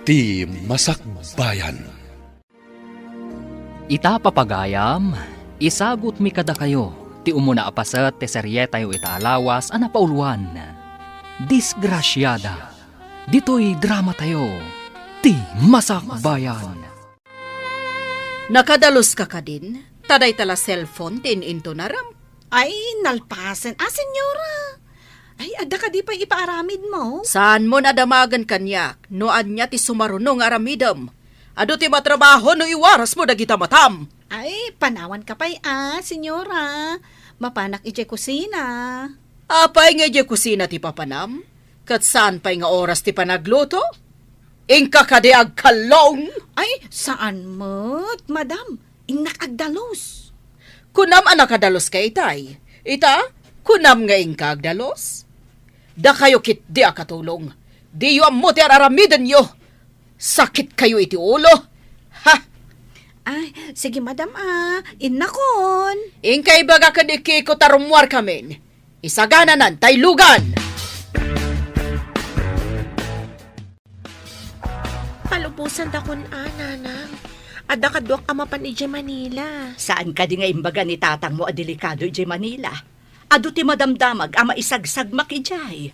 Ti Masakbayan. Ita papagayam, isagot mi kada kayo, ti umuna apasat ti seryeta yu itaalawas ana pauluan. Disgrasyada, dito'y drama tayo, ti Masakbayan. Nakadalos ka din? Taday tala cellphone tin into naram. Ay, nalpasan. Senyora. Ay, ada ka di pa ipaaramid mo? Saan mo nadamagan kanyak? Noan niya ti sumarunong aramidam. Ado ti matrabaho no iwaras mo dagita matam. Ay, panawan ka pa'y senyora. Mapanak ije kusina. Apay nga ije kusina ti papanam? Kat saan pa'y nga oras ti panagluto? Ingka ka di agkalong. Ay, saan mo't, madam? Ingnak agdalos. Kunam anak kadalos ka itay. Ita, kunam nga ingka agdalos. Da kayo kit di akatulong. Di yu ammo ti araramidan yo. Sakit kayo iti ulo. Ha? Ay, sige madam innakon. Ingkay baga ka di kiko tarumwar kamin. Isagananan tay lugan. Palubusan da kun nanang. Ada kadwak amapan ije Manila. Saan ka di nga imbaga ni tatang mo delikado ije Manila? Ado ti madamdamag ama isagsag makijay.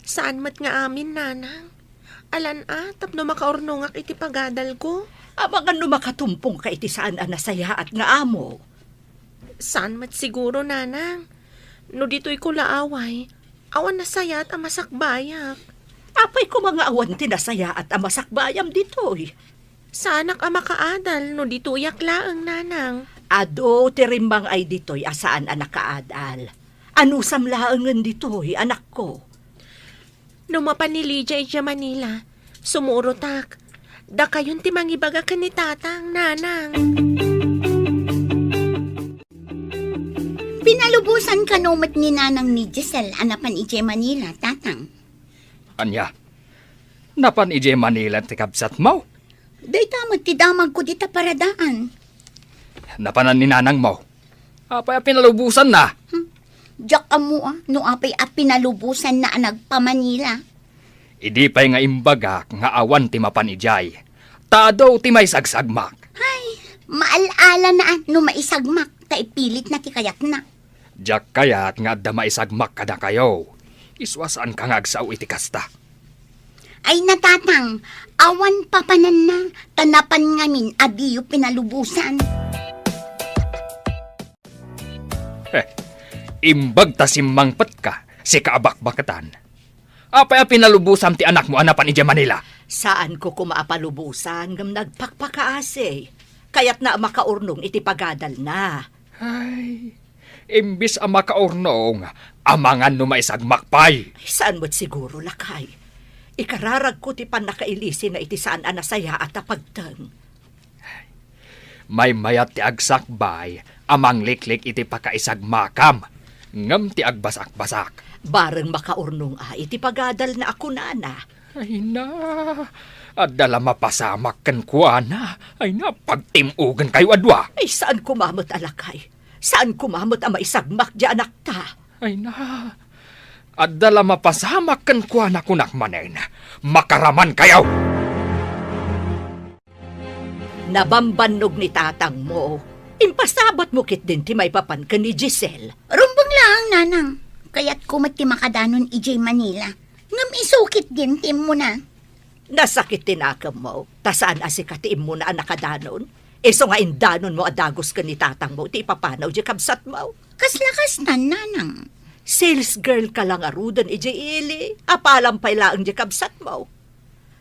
Saan mat nga amin, nanang? Alan tapno makaurnongak iti pagadal ko. Abangan no makatumpong ka iti saan anasaya at nga amo. Saan mat siguro, nanang? No dito'y ko laaway, awan nasaya at amasakbayak. Apay ko mga awan tinasaya at amasakbayam dito'y. Saanak makaadal no dito yaklaang, nanang. Ado tirimbang ay dito'y asaan anak kaadal. Anusam laangan dito'y anak ko. No mapanilija ija Manila, sumurotak. Da kayon ti mangibaga ka ni tatang, nanang. Pinalubusan ka numat ni nanang ni Giselle anapan ije Manila, tatang. Anya, napan ije Manila ti kabsat mo? Day tamad ti damag ko dita paradaan. Napanan ni nanang mo. Apay pinalubusan na. Diyak amo no apay pinalubusan na nagpa-Manila. Idi pa'y nga imbaga nga awan ti mapanijay. Tadaw ti may sagsagmak. Ay, maalala na no maisagmak, kaipilit na ti kayat na. Diyak kayat nga adda maisagmak kada kayo. Iswasan ka nga agsaw iti kasta. Ay natatang, awan papanan na, tanapan ngamin adiyo pinalubusan. Imbag ta simmangpat ka, si kaabak-bakatan. Apay pinalubusan ti anak mo anapan ije Manila. Saan ko kumaapalubusan ngam nagpakpakaase. Kaya't na makaurnong iti pagadal na. Ay, imbis ang makaurnong, amangan no maisagmakpay. Saan mo't siguro lakay? Ikararag ko ti panakailisi na iti saan anasaya at apagtang. May mayat ti agsakbay, amang liklik iti pakaisagmakam. Ngam ti agbasak-basak. Bareng makaurnong iti pagadal na ako nana. Ay na, adala mapasamak kan kuana. Ay na, pagtimugan kayo adwa. Ay saan kumamot alakay? Saan kumamot ang maisagmak di anak ta? Ay na, adala mapasamak kan kuana kunak manen. Makaraman kayo! Nabambanog ni tatang mo. Impasabot mo kit din ti may papan ka ni Giselle. Rumbang lang, nanang. Kaya't kumati makadanon ije Manila. Ngam isukit din tim mo na. Nasakit tinakam mo. Tasaan asikatiin mo na nakadanon. Iso nga indanon mo adagos ka ni tatang mo. Ti papanaw di kabsat mo. Kaslakas na, nanang. Sales girl ka lang arudan ije ili. Apalampay lang di kabsat mo.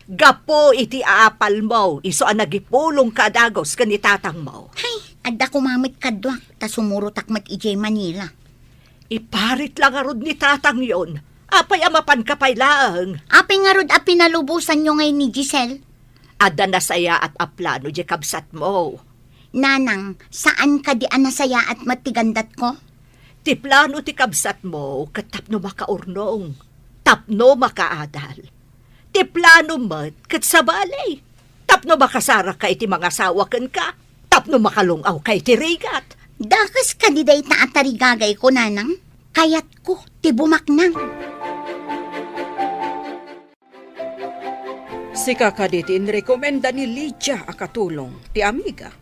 Gapo iti aapal mo. Iso ang nagipulong ka adagos ka ni tatang mo. Hay, adda kumamit kadwak, ta sumurutak mat ije Manila. Iparit lang arud ni tatang yon. Apay amapan ka pay laang. Apay nga rod pinalubusan nyo ngayon ni Giselle. Ada nasaya at aplano di kabsat mo. Nanang, saan ka di anasaya at matigandat ko? Ti plano ti kabsat mo, katapno makaurnong. Tapno makaadal. Ti plano mat, kat sa balay. Tapno makasara ka iti mga sawakan ka. Tapno makalungaw kay ti rigat. Dakas ka di day taatarigagay ko, nanang. Kayat ko, ti bumaknang. Si kakaditi inrekomenda ni Lydia akatulong ti amigak.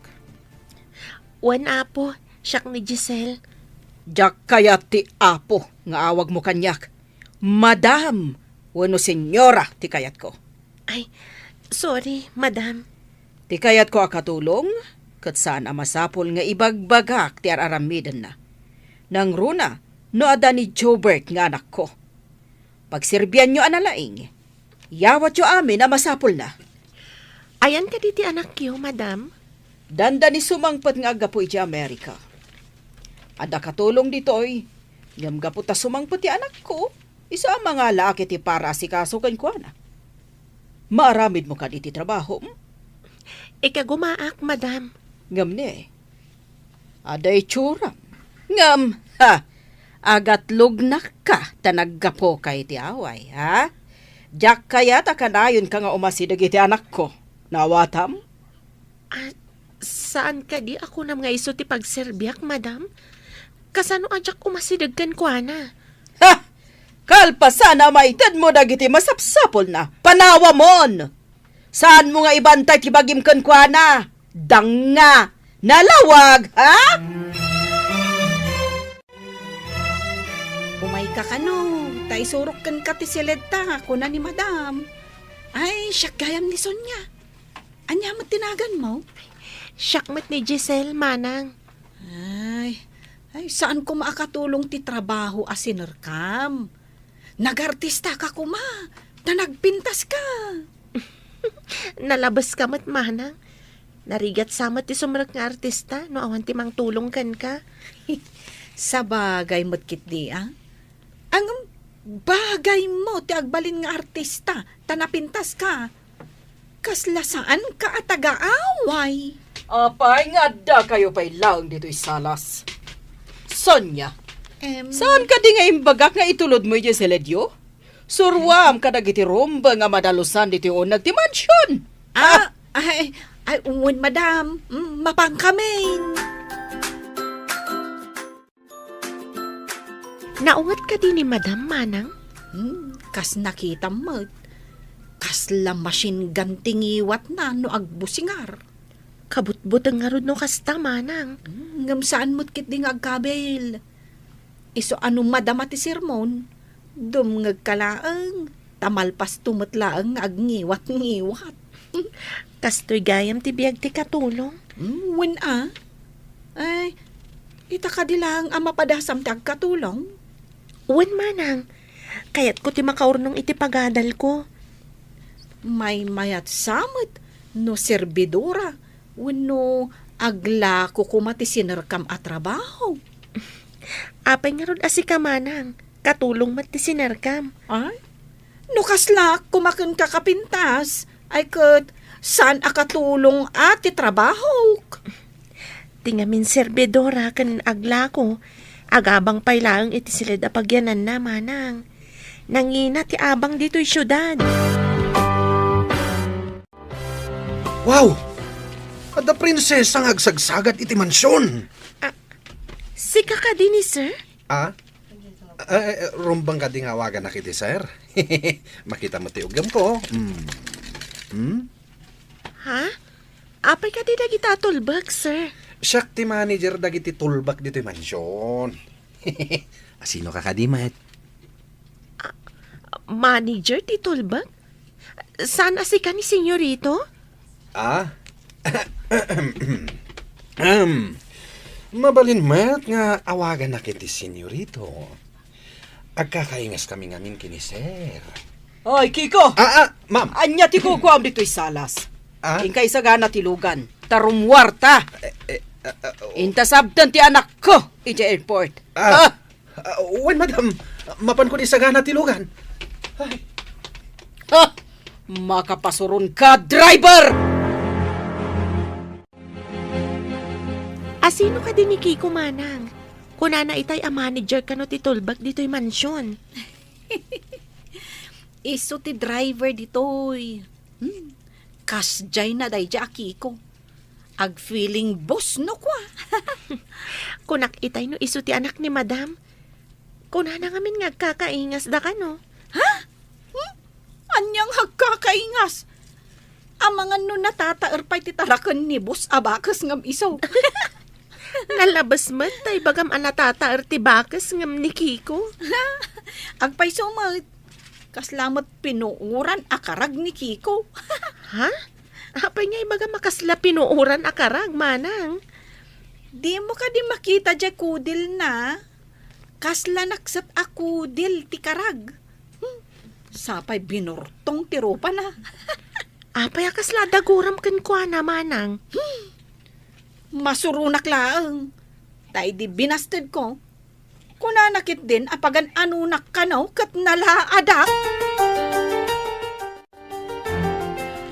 Wan apo, siyak ni Giselle. Jak kaya ti apo nga awag mo kanyak. Madam, wano senyora ti kayat ko. Ay, sorry, madam. Ti kayat ko akatulong, kat saan masapol nga ibagbagak ti araramidan na. Nang runa, no ada ni Jobert nga anak ko. Pagsirbyan nyo analaing, yawat yo amin na masapol na. Ayan ka diti anak yo, madam. Danda ni sumangpat nga agapoy ti Amerika. Ada katulong ditoy, ngam gaputa sumangpat ti anak ko, isa ang mga laki ti para si kasukan ko na. Maaramid mo ka diti trabaho, Ikagumaak, madam. ngam ni. Aday tsuram. Ngam, ha, agat lugnak ka tanaggapo kay ti away, ha? Jak kaya takanayon ka nga umasidag iti anak ko. Nawatam? Saan ka di ako nam nga iso ti pagserbiak, madam? Kasano ajak umasidag kan ko na? Ha! Kalpasan na maitad mo dagiti masapsapol na. Panawa mon! Saan mo nga ibantay ti bagim kan kwa na? Danga! Nalawag, ha? Umay ka kano, tay surok kan ka ti sileta, kuna ni madam. Ay, siya gayam ni Sonya. Anya mo tinagan mo? Siyakmat ni Giselle, manang. Ay, saan ko maakatulong ti trabaho asinerkam? Nagartista ka kuma, na nagpintas ka. Nalabas ka mat, manang. Narigat samat ti sumrak nga artista, no awan ti mang tulong kan ka. Sa bagay mo't kit di, ah? Ang bagay mo, ti agbalin nga artista, tanapintas ka. Kasla saan ka at taga-away? Apay nga da kayo pa'y lang dito'y salas. Sonya, saan ka di nga imbagak nga itulod mo yung seledyo? Surwam ka dagiti rumba nga madalusan dito yung nagti mansyon. Ay, ungun, madam. Mapang kami. Naungat ka din ni madam, manang. Kas nakita mo. Kas la machine gun tingiwat na no agbusingar. Kabutbutang nga ron no kasta, manang. Ngam saan mo't kit di nga agkabel. Iso anong madama ti sermon, dumngag kalaang, tamalpas tumatlaang agngiwat-ngiwat. Kastoy gayam ti biyag ti katulong. Wen Ay, ita ka di lang ang mapadasam ti agkatulong. Uwan, manang. Kayat ko ti makaurnong iti pagadal ko. May mayat samot, no serbidora, wano agla ko kumati sinerkam at trabaho. Apay nga ron asika, manang. Katulong mat ti sinerkam. Ay, no kaslak kumakan kakapintas, ay kat saan akatulong ati trabaho? Tingamin serbidora kan agla ko. Agabang pailaang iti silid apagyanan na, manang. Nangina ti abang dito'y syudad. Wow! Ada prinsesa nga agsagsagat iti mansyon. Sika ka din ni sir? Rumbang ka di nga awagan na kiti, sir. Makita mo ti ugam ko. Ha? Apay ka di dagita tulbag, sir? Siyak ti manager dagiti tulbak dito yung mansyon. Sino ka kadimat? Manager ti tulbag? Saan asika ni senyorito? Mabalin mat nga awagan na kiti senyorito. Agkakaingas kami ngamin kini sir. Ay, Kiko! Ma'am. Anya ti kukuam dito'y salas. Ingkay sa gana tilugan. Tarumwarta. Inta sabdan ti anak ko iti airport. Wen, madam. Mapan ko di sa gana tilugan. Makapasurun ka, driver! Asino ka din ni Kiko, manang? Kunana itay a manager ka no ti tulbag dito'y mansyon. Iso ti driver ditoy. Kasjay na day aki ko. Ag feeling boss no kwa. Kunak itay no iso ti anak ni madam. Kunana ngamin nga kakaingas da ka no. Anyang hagkakaingas. Amangan no natataer pa'y titarakan ni Bus Abakas ngam isaw. Nalabas mo, tay bagam anatata artibakas ngam ni Kiko. Agpay sumat. Kaslamat pinuuran akarag ni Kiko. Ha? Apay nga ibaga makasla pinuuran akarag, manang. Di mo ka di makita dya kudil na. Kasla naksat akudil ti karag. Sapay binurtong tirupa na. Apay akasla daguram kan kwa na, manang. Masurunak laang. Tay di binasted ko. Kunanakit din apagan anunak kanaw kat nalaadak.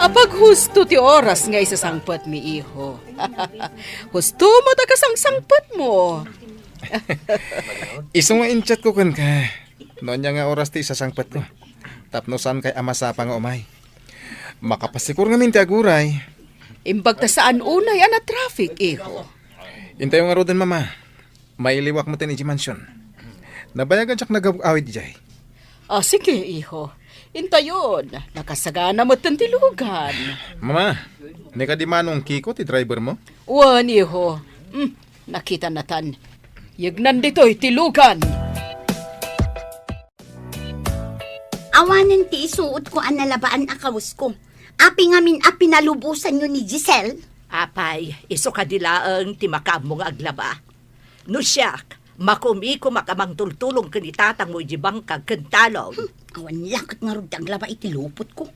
Apag husto ti oras nga isasangpot mi iho. Husto mo ta kasangsangpot mo. Iso nga inchat ko kan ka. Noon nga oras ti isasangpat ko. Tapnosan kay amasapa nga umay. Makapasikur nga minti aguray. Imbag ta saan unay ana traffic iho. Intayo nga rodan mama. May liwak mo tin mansion. Nabayagan siyak nag-awid jay. Sige iho. Intayon, nakasagana mo tilugan. Mama, ni ka di manong Kiko ti driver mo? Wan iho. Nakita natan. Yagnan dito'y tilugan. Awanan ti isuot ko ang nalabaan akaws ko. Api ngamin api nalubusan nyo ni Giselle. Apay, iso kadilaang ti makamong aglaba. No siyak, makumiko makamang tultulong kanitatang mo jibang kagkantalong. Awan lakot nga rod ang laba itilupot ko.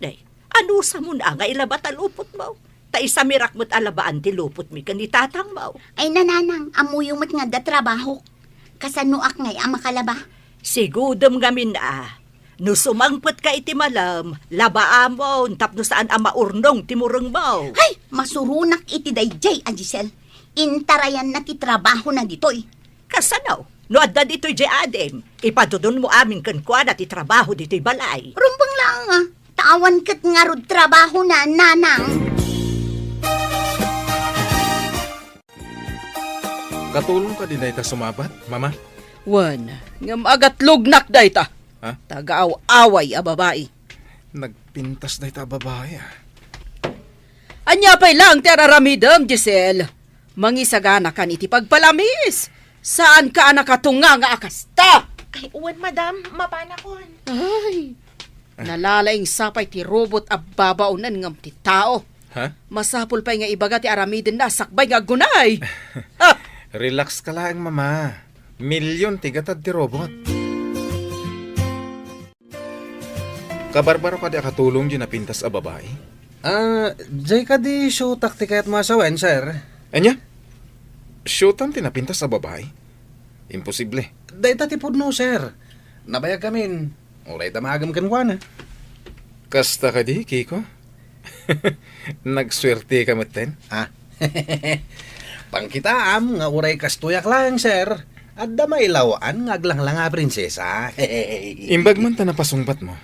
Day, ano sa mo na nga ilaba talupot mo? Ta isa mirak mo't alabaan ti lupot mi kanitatang mo. Ay nananang, amuyong mat nga da trabaho. Kasanuak ngay ang makalaba. Sigudom gamin no sumangpot ka iti malam, labaan mo, tapno saan ang maurnong timurong mo. Ay, masurunak iti dayjay a Giselle. Intarayan na ti trabaho na ditoy. Kasanaw, no adda dito'y jay adem, ipadudon mo amin kankwa na ti trabaho dito'y balay. Rumbang lang tawan kat nga rod trabaho na nanang. Katulong ka din ta sumabat, mama? Wan, ngam agat lugnak dayta. Ha? Tagaaw-away a babae. Nagpintas day ta babae Anya pa'y lang ti araramidam, Giselle. Mangisagana kan iti pagpalamis. Saan ka nakatunga nga akasta? Ay, uwan, madam, mapanakon. Ay, nalalaing sapay ti robot a babaunan ngam ti tao. Ha? Masapul pa'y nga ibaga ti aramidin na sakbay nga gunay. Ha? Relax ka lang, mama. Milyon tigatad ti robot. Kabarbaro ka di akatulong dyan na pintas a babae? Jay ka di show taktika at masawen, sir. Anya? Showtime tinapintas sa babae? Imposible. Dahil tatipod no, sir. Nabayag kamin. Ulay tamagam kanwana. Kasta ka di, Kiko? Nagswerte ka maten? Pangkitaam nga uray kastuyak lang, sir. At damay lawaan nga aglang-lang nga prinsesa. Imbag man ta napasungbat mo.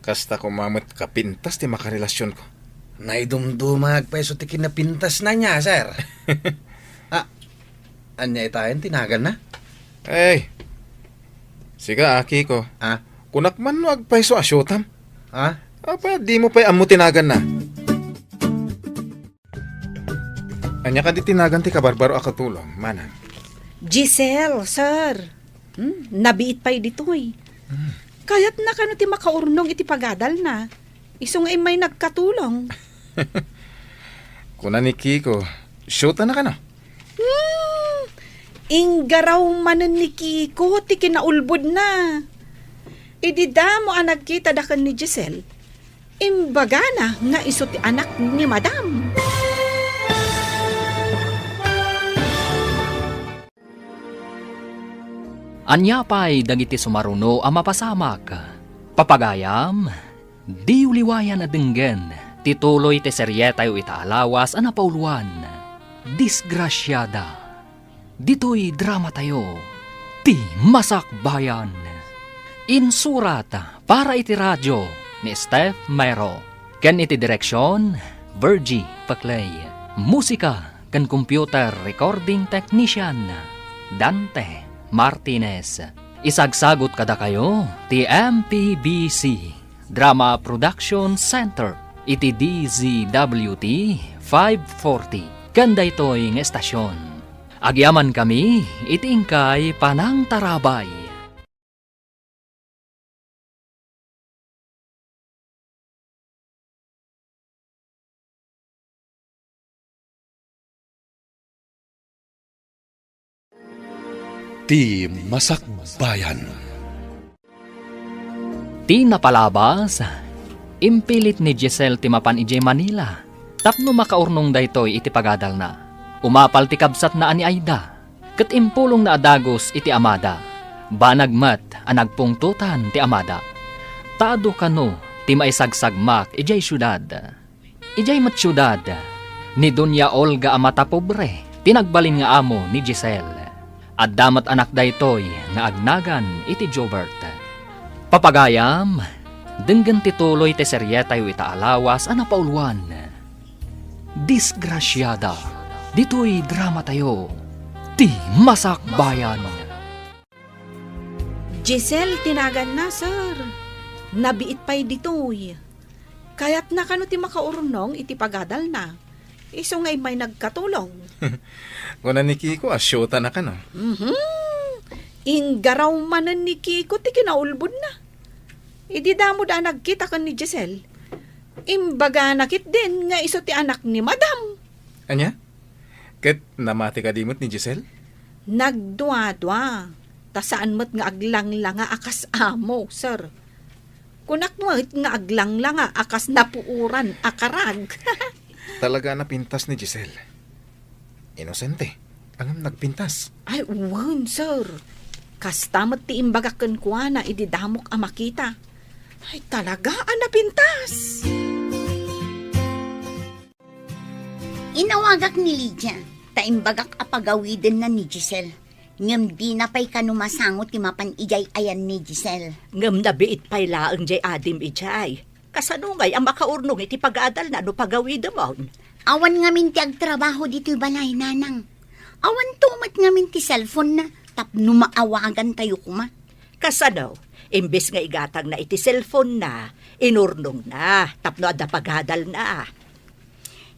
Kasta kumamat kapintas ti makarelasyon ko. Naidumdumag peso ti kinapintas na niya, sir. Anya itayan, tinagan na? Ay, siga Kiko. Kunak man no agpaiso asyotam. Apa, di mo pa'y amo tinagan na. Anya ka di tinagan ti kabarbaro akatulong, manang. Giselle, sir. Nabiit pa'y ditoy. Kaya't na kano ti makaurnong iti pagadal na. Iso nga may nagkatulong. Kuna ni Kiko, shoota na ka na. Inggaraw manen ni Kiko, ti kinaulbod na. Idida mo ang nagkita dakan ni Giselle. Imbaga na nga iso ti anak ni madam. Anya pa'y dagiti sumaruno ang mapasamak. Papagayam, di uliwayan na dinggen, tituloy te seryetayo itaalawas ang napauluan. Disgrasyada. Dito'y drama tayo, ti Masakbayan. Insurat para iti radyo ni Steph Mayro. Ken iti direksyon, Virgie Paclay. Musika ken computer recording technician, Dante Martinez. Isagsagot kada kayo, ti MPBC Drama Production Center. iti DZWT 540. Kanda ito'y nga estasyon. Agyaman kami, iti ingkay Panang Tarabay. Ti Masakbayan. Ti napalabas, impilit ni Giselle timapan ijay Manila. Tapno makaurnong daytoy iti pagadal na. Umapal ti kabsat na ani Aida. Ket impulong na adagos iti amada. Banagmat anagpungtutan ti amada. Taado kano ti maisagsagmak ijay syudad. Ijay mat syudad. Ni Doña Olga amata pobre. Tinagbalin nga amo ni Giselle. At damat anak daytoy nga agnagan iti Jobert. Papagayam, denggan tituloy te seryetayo itaalawas a napauluan. Disgrasyada, dito'y drama tayo, ti Masakbayan. Giselle, tinagan na, sir. Nabiit pa'y ditoy. Kaya't na kano ti makaurnong iti pagadal na. Iso nga'y may nagkatulong. Kuna ni Kiko, asyota na ka no. Inggaraw manan ni Kiko ti kinaulbod na. Idi damo da nagkita kan ni Giselle. Imbaga nakit din nga iso ti anak ni Madam. Anya? Ket namati ka dimot ni Giselle? Nagdwa-dwa. Ta saan mo't nga aglang-langa akas amo, sir. Kunak mo't nga aglang-langa akas napuuran akarag. Talaga napintas ni Giselle. Inosente. Ang nagpintas. Ay, uwan, sir. Kastamot ti imbagakan ko na ididamok ang makita. Ay, talaga ang napintas. Inawagak ni Lydia, taimbagak apagawiden na ni Giselle. Ngem di na pa'y kanumasangot ti mapan ijay ayan ni Giselle. Ngam na biit pa'y laang jay adim ijay. Kasanungay ang makaurnong iti pag-aadal na no pagawid mo. Awan ngamin ti agtrabaho dito'y balay, nanang. Awan tumat ngamin ti cellphone na, tapno maawagan tayo kuma. Kasano, imbes nga igatang na iti cellphone na, inurnong na, tapno adda pag-aadal na.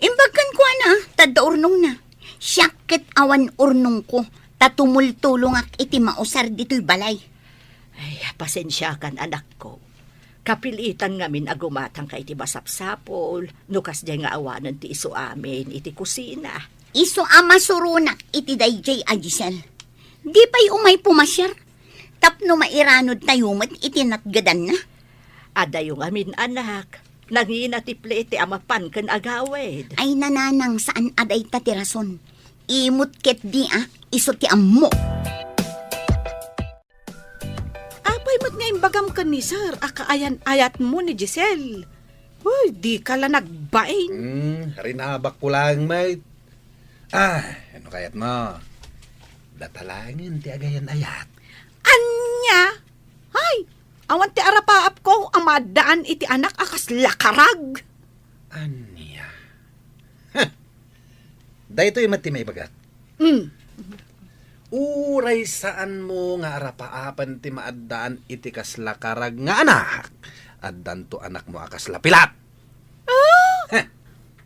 Imbagkan ko na, tadda urnong na. Siyakit awan urnong ko, tatumultulong ak iti mausar dito'y balay. Ay, pasensya kan anak ko. Kapilitan ngamin agumatang ka iti basapsapol, nukas jay nga awanan ti iso amin iti kusina. Iso ama surunak iti dayjay a Giselle. Di pa'y umay pumasyar. Tapno mairanod tayo mat iti natgadan na. Ada yung amin anak, nangina ti plete amapan kan agawid. Ay nananang saan aday tatirason. Imut ket di iso ti ammo. Apay mo't nga imbagam ka ni sir, akaayan-ayat mo ni Giselle. Uy, di ka la nagbaing. Rinabak ko lang, mate. Ano kayat mo? Datalangin ti agayan ayat. Anya? Hay, awan ti arapaap ko, amadaan iti anak akas lakarag. Anya? Dahito yung mati may bagat. Uray saan mo nga arapaapan ti maaddaan iti kaslakarag nga anak. Addan to anak mo akas lapilat.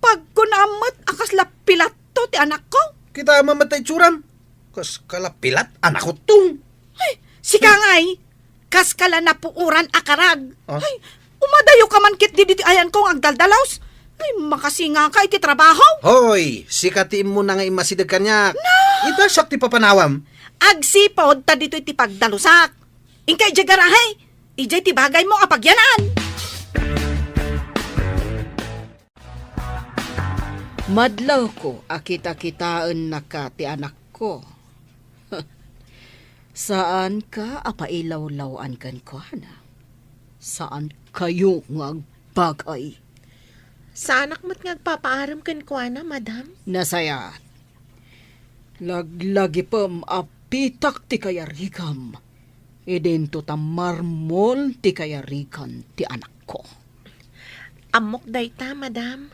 Pag kunamot akas lapilat to ti anak ko. Kita mamatay tsuram. Kas kalapilat anak ko tung. Ay, sika nga'y, kas kala napuuran akarag. Ah? Ay, umadayo ka man kit di ayan kong agdaldalaws. Ay, makasinga ka iti trabaho. Hoy, sikatiin mo na nga imasidag kanya. Ita siyak ti papanawam. Agsipod ta dito iti pagdalusak. Ingkay jagarahay, ijay ti bagay mo apagyanan. Madlaw ko, akita-kitaan na ka ti anak ko. Saan ka apailaw-lawan kan ko, na? Saan kayo nga bagay? Sa anak mo't ngagpapaaram kan ko na, madam? Nasaya. Laglagi pam apitak ti kayarikam. Idento ta marmol ti kayarikan ti anak ko. Amok dayta, madam.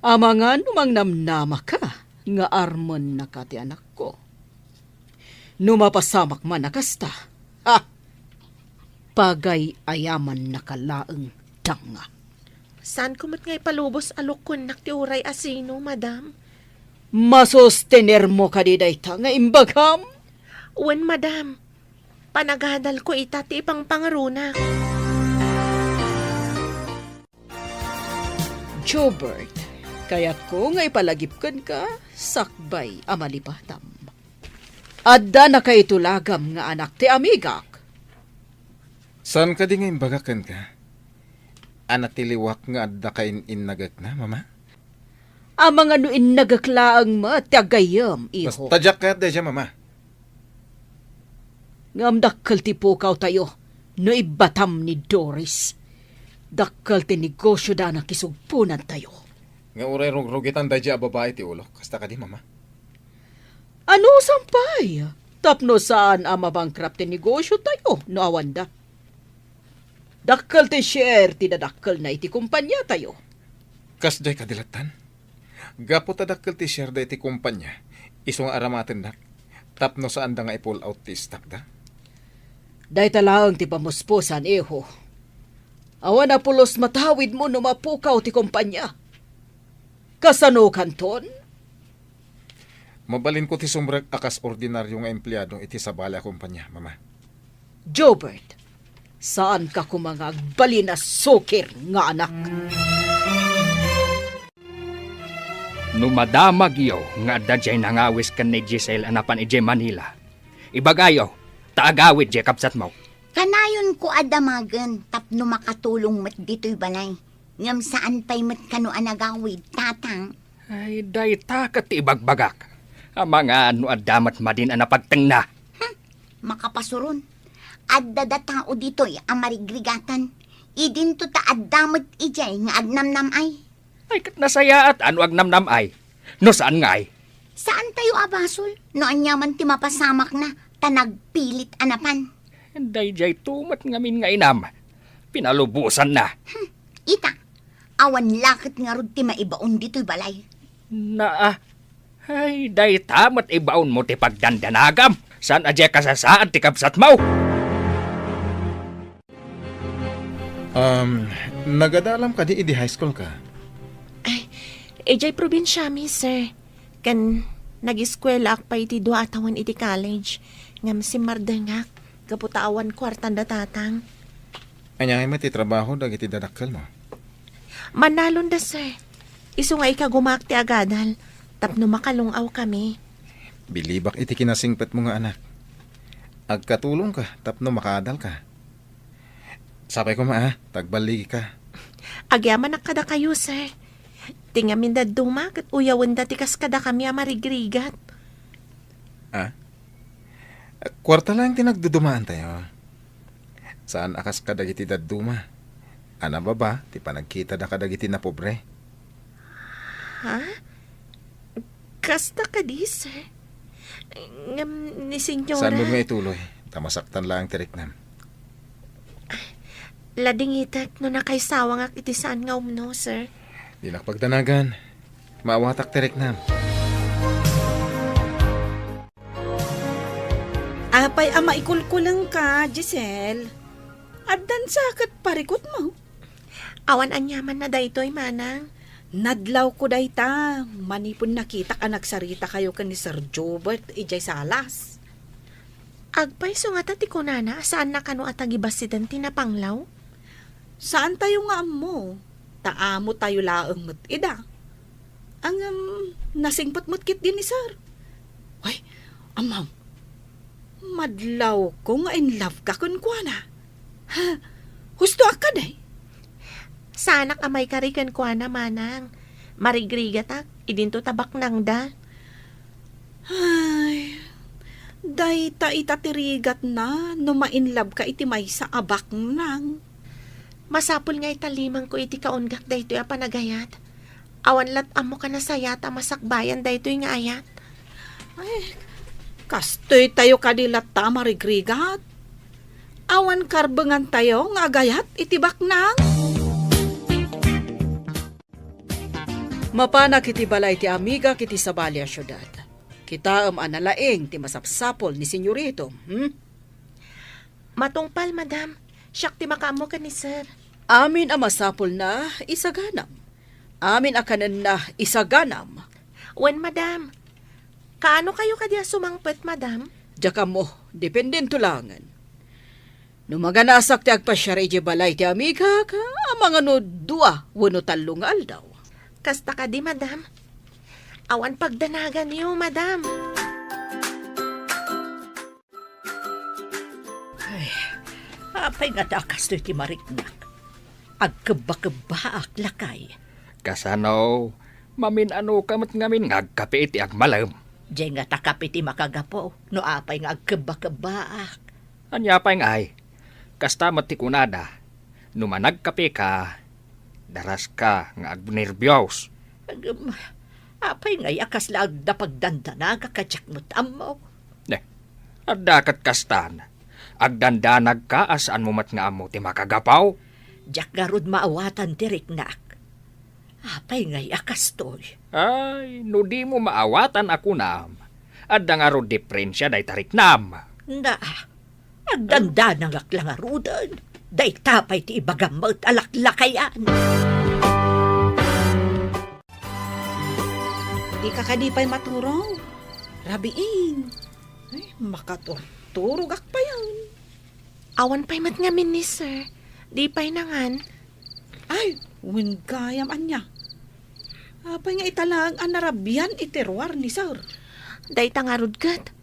Amangan umang namnama ka, nga armon na ka ti anak ko. Numapasamak man nakasta, pagay ayaman nakalaeng tanga. Saan kumot ngay palubos alukon nak ti uray asino, madam? Masustener mo ka di dayta nga imbagam. Wen, madam. Panagadal ko ita ti ipang pangarunak. Jobert, kaya't ko nga ipalagipkan ka, sakbay amalipatam. Adda na kay tulagam nga anak ti amigak. Saan ka di nga imbagakan ka? Anak tiliwak nga adda kain innagak na, mama? Amang ano nagaklaang ma, tagayam, iho. Basta jak ka dyan, mama. Ngam dakkal ti pukaw tayo, no ibatam ni Doris. Dakkal ti negosyo da na kisugpunan tayo. Nga uray rugitan dyan babae ti ulo. Kasta ka di, mama. Ano sampay? Tapno saan ang mabangkrap ti negosyo tayo, no awanda? Dakkal ti share, tinadakkel na iti kumpanya tayo. Kasday kadilatan. Gapo tadakkel ti share da iti kumpanya. Isong aramaten dak. Tapno saan da nga i-pull out ti stock da. Day talaang ti pamuspusan, iho. Awan na pulos matawid mo no mapukaw ti kumpanya. Kasano kanton? Mabalin ko ti sumrag akas ordinaryo nga empleyado iti sa bala kumpanya, mama. Jobert, saan ka kumangag bali na sukir nga anak? Numadamag iyo nga adda jay nangawis kan ni Giselle anapan ije Manila. Ibagayo, taagawid je kapsat mo. Kanayon ko adamagan tapno makatulong mat dito'y balay. Ngam saan pa'y mat kano anagawid, tatang. Ay, day takat ibagbagak. Ang mga ano adamat madin ang napagteng Makapasuron. Adda da tao dito'y ang marigrigatan. Idin to ta addamat ijay nga agnamnam ay. Ay, kat nasaya at ano agnamnam ay. No saan nga ay? Saan tayo abasol? No anyaman ti mapasamak na, tanagpilit anapan. Day jay tumat ngamin nga inam. Pinalubusan na. Ita, awan lakit nga rod ti maibaon dito'y balay. Ay, day tamat ibaon mo ti pagdandanagam. Saan adya kasasaan ti kapsat mo? Nagadalam ka di high school ka? Ejay probinsya mi, sir. Kan nag-eskwela ak pa iti dua atawan iti college. Ngam si Mardengak, kaputawan kwartan da tatang. Anyangay mo ti trabaho dagiti dadakkel mo. Manalon da, sir. Isu nga ikagumak ti agadal. Tapno makalungaw kami. Bilibak iti kinasingpet mo nga anak. Agkatulong ka, tapno makadal ka. Sabay ko tagbaligi ka. Agyaman na kada kayo, sir. Tingamin da dumak at uyawan da tikas kada kami amarigrigat. Kwarta lang tinagdudumaan tayo. Saan akas kadagiti daduma? Ana ba ti panagkita da kadagiti na pobre? Ha? Kasta ka di, sir. Ngam ni senyora. Saan mo nga ituloy? Tamasaktan lang tiriknam. Lading itak no nakaisawang ak iti saan nga umno, sir. Di nakapagdanagan. Maawatak tiriknam. Apay ama ikulkulang ka, Giselle. Addan sakat parikot mo. Awan anyaman na daytoy manang. Nadlaw ko dayta. Manipon nakita ka nagsarita kayo ka ni Sir Jobert ijay salas. Agpay so nga tati ko nana, saan na kano atagibasidan tinapanglaw? Saan tayo nga mo? Taamo tayo laang mat ida. Ang nasingpat matkit din ni Sir. Ay, amam. Madlaw ko nga in love ka kun kuana. Ha? Husto ka day? Sanak amay karikan ko na manang. Marigrigatak, idinto tabak nang da. Ay, dayta itatirigat na no ma-inlove ka iti may sa abak nang. Masapul nga italimang ko iti kaunggak daytoy a panagayat. Awan lat amo ka na sayat a masakbayan daytoy nga ayat. Ay, kastoy tayo kadilat ta marigrigat. Awan karbengan tayo nga agayat itibak nang. Mapana kiti balay ti amiga kiti sa balya syudad. Kita analaeng ti masapsapol ni senyorito. Matungpal, madam. Siyak ti makamo ka ni sir. Amin ang masapol na isaganam. Amin akanan na isaganam. Wen, madam. Kaano kayo kadya sumangpet, madam? Diyaka mo, dependen tulangan. Numaganasak ti agpasyar iti balay ti amiga ka, ang mga no dua, wano talong aldaw. Kasta ka di, madam. Awan pagdanagan niyo, madam. Apay nga dakas to iti mariknak. Agkaba-kaba lakay. Kasano, mamin ano kamat ngamin ngagkape iti agmalam. Diyan nga takap iti makagapo. No apay nga agkaba-kaba. Anya pa ay, kasta mati kunada, numanagkape ka, daras ka nga agnervyos. Apay nga yakas la agdapagdandana kakadyak mo't amo. At dakat kastan, agdandanag ka asaan mo mat nga amo ti makagapaw. Diyak garod maawatan ti riknak. Apay nga yakas toy. Ay, no di mo maawatan ako nam. At nga ro diferensya day tarik nam. Na, agdandanang aklangarudan. Day tapay ti ibagamot alaklakayan. Di ka kadipay maturong. Rabiin. Ay, makaturturog pa yan. Awan pa'y mat ngamin ni sir. Di pa'y nangan. Ay, win kayam anya. Apay nga italang anarabian iterwar ni sir. Day tangarod kat.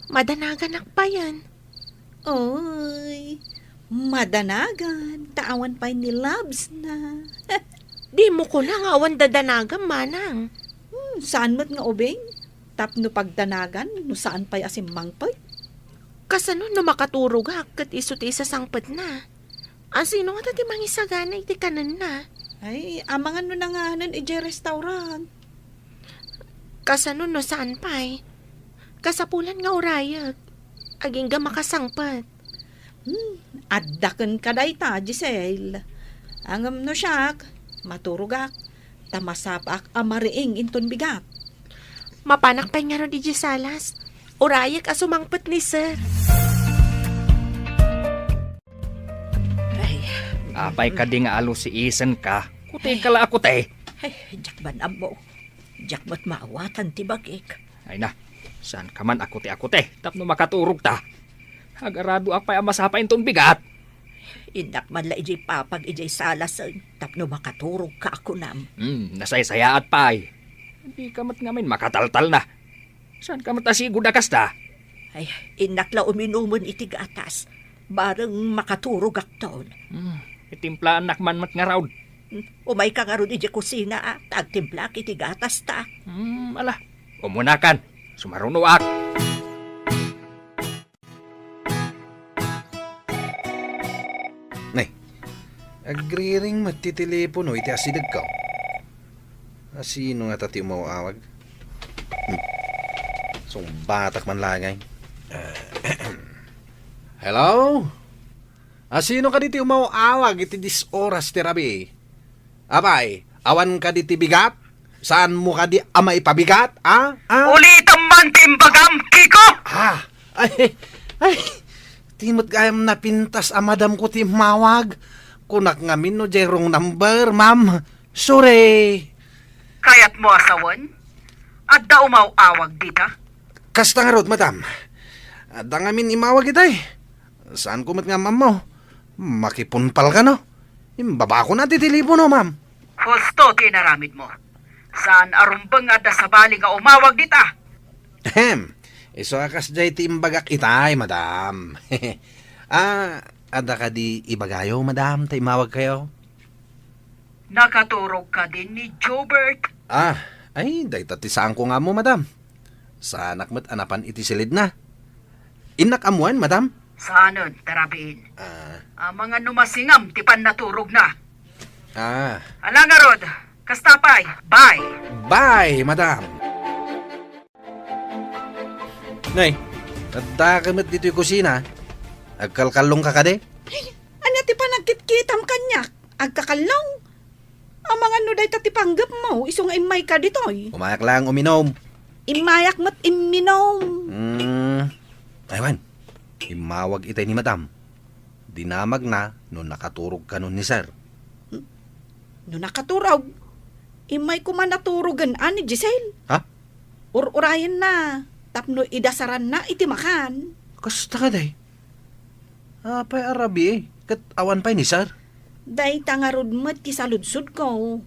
Madanagan pa yan. Oy, madanagan. Taawan pa'y ni Labs na. Di mo ko na nga awan dadanagan, manang. Saan mo't nga ubeng? Tapno pagdanagan, no saan pa'y asimang pa'y? Kasano no makaturog kat isuti sa sangpet na. Sino nga tati mangisagana iti kanan na. Ay, amangan no nanganan ije restaurant. Kasano no saan pa'y? Kasapulan nga urayag. Aging ga makasangpat. Addaken ka day ta, Giselle. Angam no siyak, maturugak, tamasapak amariing inton bigat. Mapanak pa nga ro di salas. Urayag asumangpet ni sir. Apay ka di nga alo si Isen ka. Kutay ka la ako te. Ay, jakban amo. Jakmat maawatan ti bagik. Ay na, saan ka man ako te. Tapno makaturog ta. Agarado apay amasapain ton bigat. Inak man la ijay papag ijay salasan. Tapno makaturog ka ako nam. Nasaysayaat pa ay. Hindi ka mat ngamin makataltal na. Saan ka mat asigod na kasta? Ay, inak la uminumon iti gatas. Barang makaturog akton. Itimplaan nakman mat nga raud. Umay ka nga ron iti kusina tagtimplak iti gatas ta. Ala, umunakan. Sumarunuak. Nay, agriring matitelepono iti asidag ka. Sino nga tati umawawag? Song batak man langay. Hello? Sino ka diti umawawag iti 10 oras ti rabi? Apay, awan ka diti bigat? Saan mo ka di amay pabigat? Ulitan man timbagam, Kiko! Ay, timot gayam na pintas amadam ko ti mawag. Kunak ngamin no jerong number, ma'am. Sorry. Kayat mo asawan? At da umawawag dita? Kasta nga rod, madam. Ada ngamin imawag itay. Saan kumat nga, ma'am mo? Makipunpal ka, no? Baba ko na titilipo, no, ma'am? Husto tinaramid mo. Saan arumbang at sa bali nga umawag dita? Iso akas jay ti imbagak itay, madam. Ada ka di ibagayo, madam, ta imawag kayo? Nakaturog ka din ni Jobert. Ay, dayta ti saan ko nga mo, madam. Sa anak mo't anapan iti silid na. Inak amuan, madam? Saanon, tarabiin. Ang mga numasingam, tipan naturog na. Alanga rod, kastapay, bye. Bye, madam. Nay, tadda ka mo't dito yung kusina. Agkalkalong ka kade? Anya ti panagkitkitam kanyak, agkakalong. Ang mga nuday tatipanggap mo, iso nga imay ka ditoy. Umayak lang uminom. Imayak mo't iminom. Aywan, imawag itay ni madam. Dinamag na no nakaturog ka nun ni sir. No nakaturog, imay ko man naturugan ani Giselle. Ha? Urayan na, tapno idasaran na iti makan. Kasta ka day? Apay arabi eh. Kat awan pa'y ni sir. Day tangarod mo't kisaludsud ko.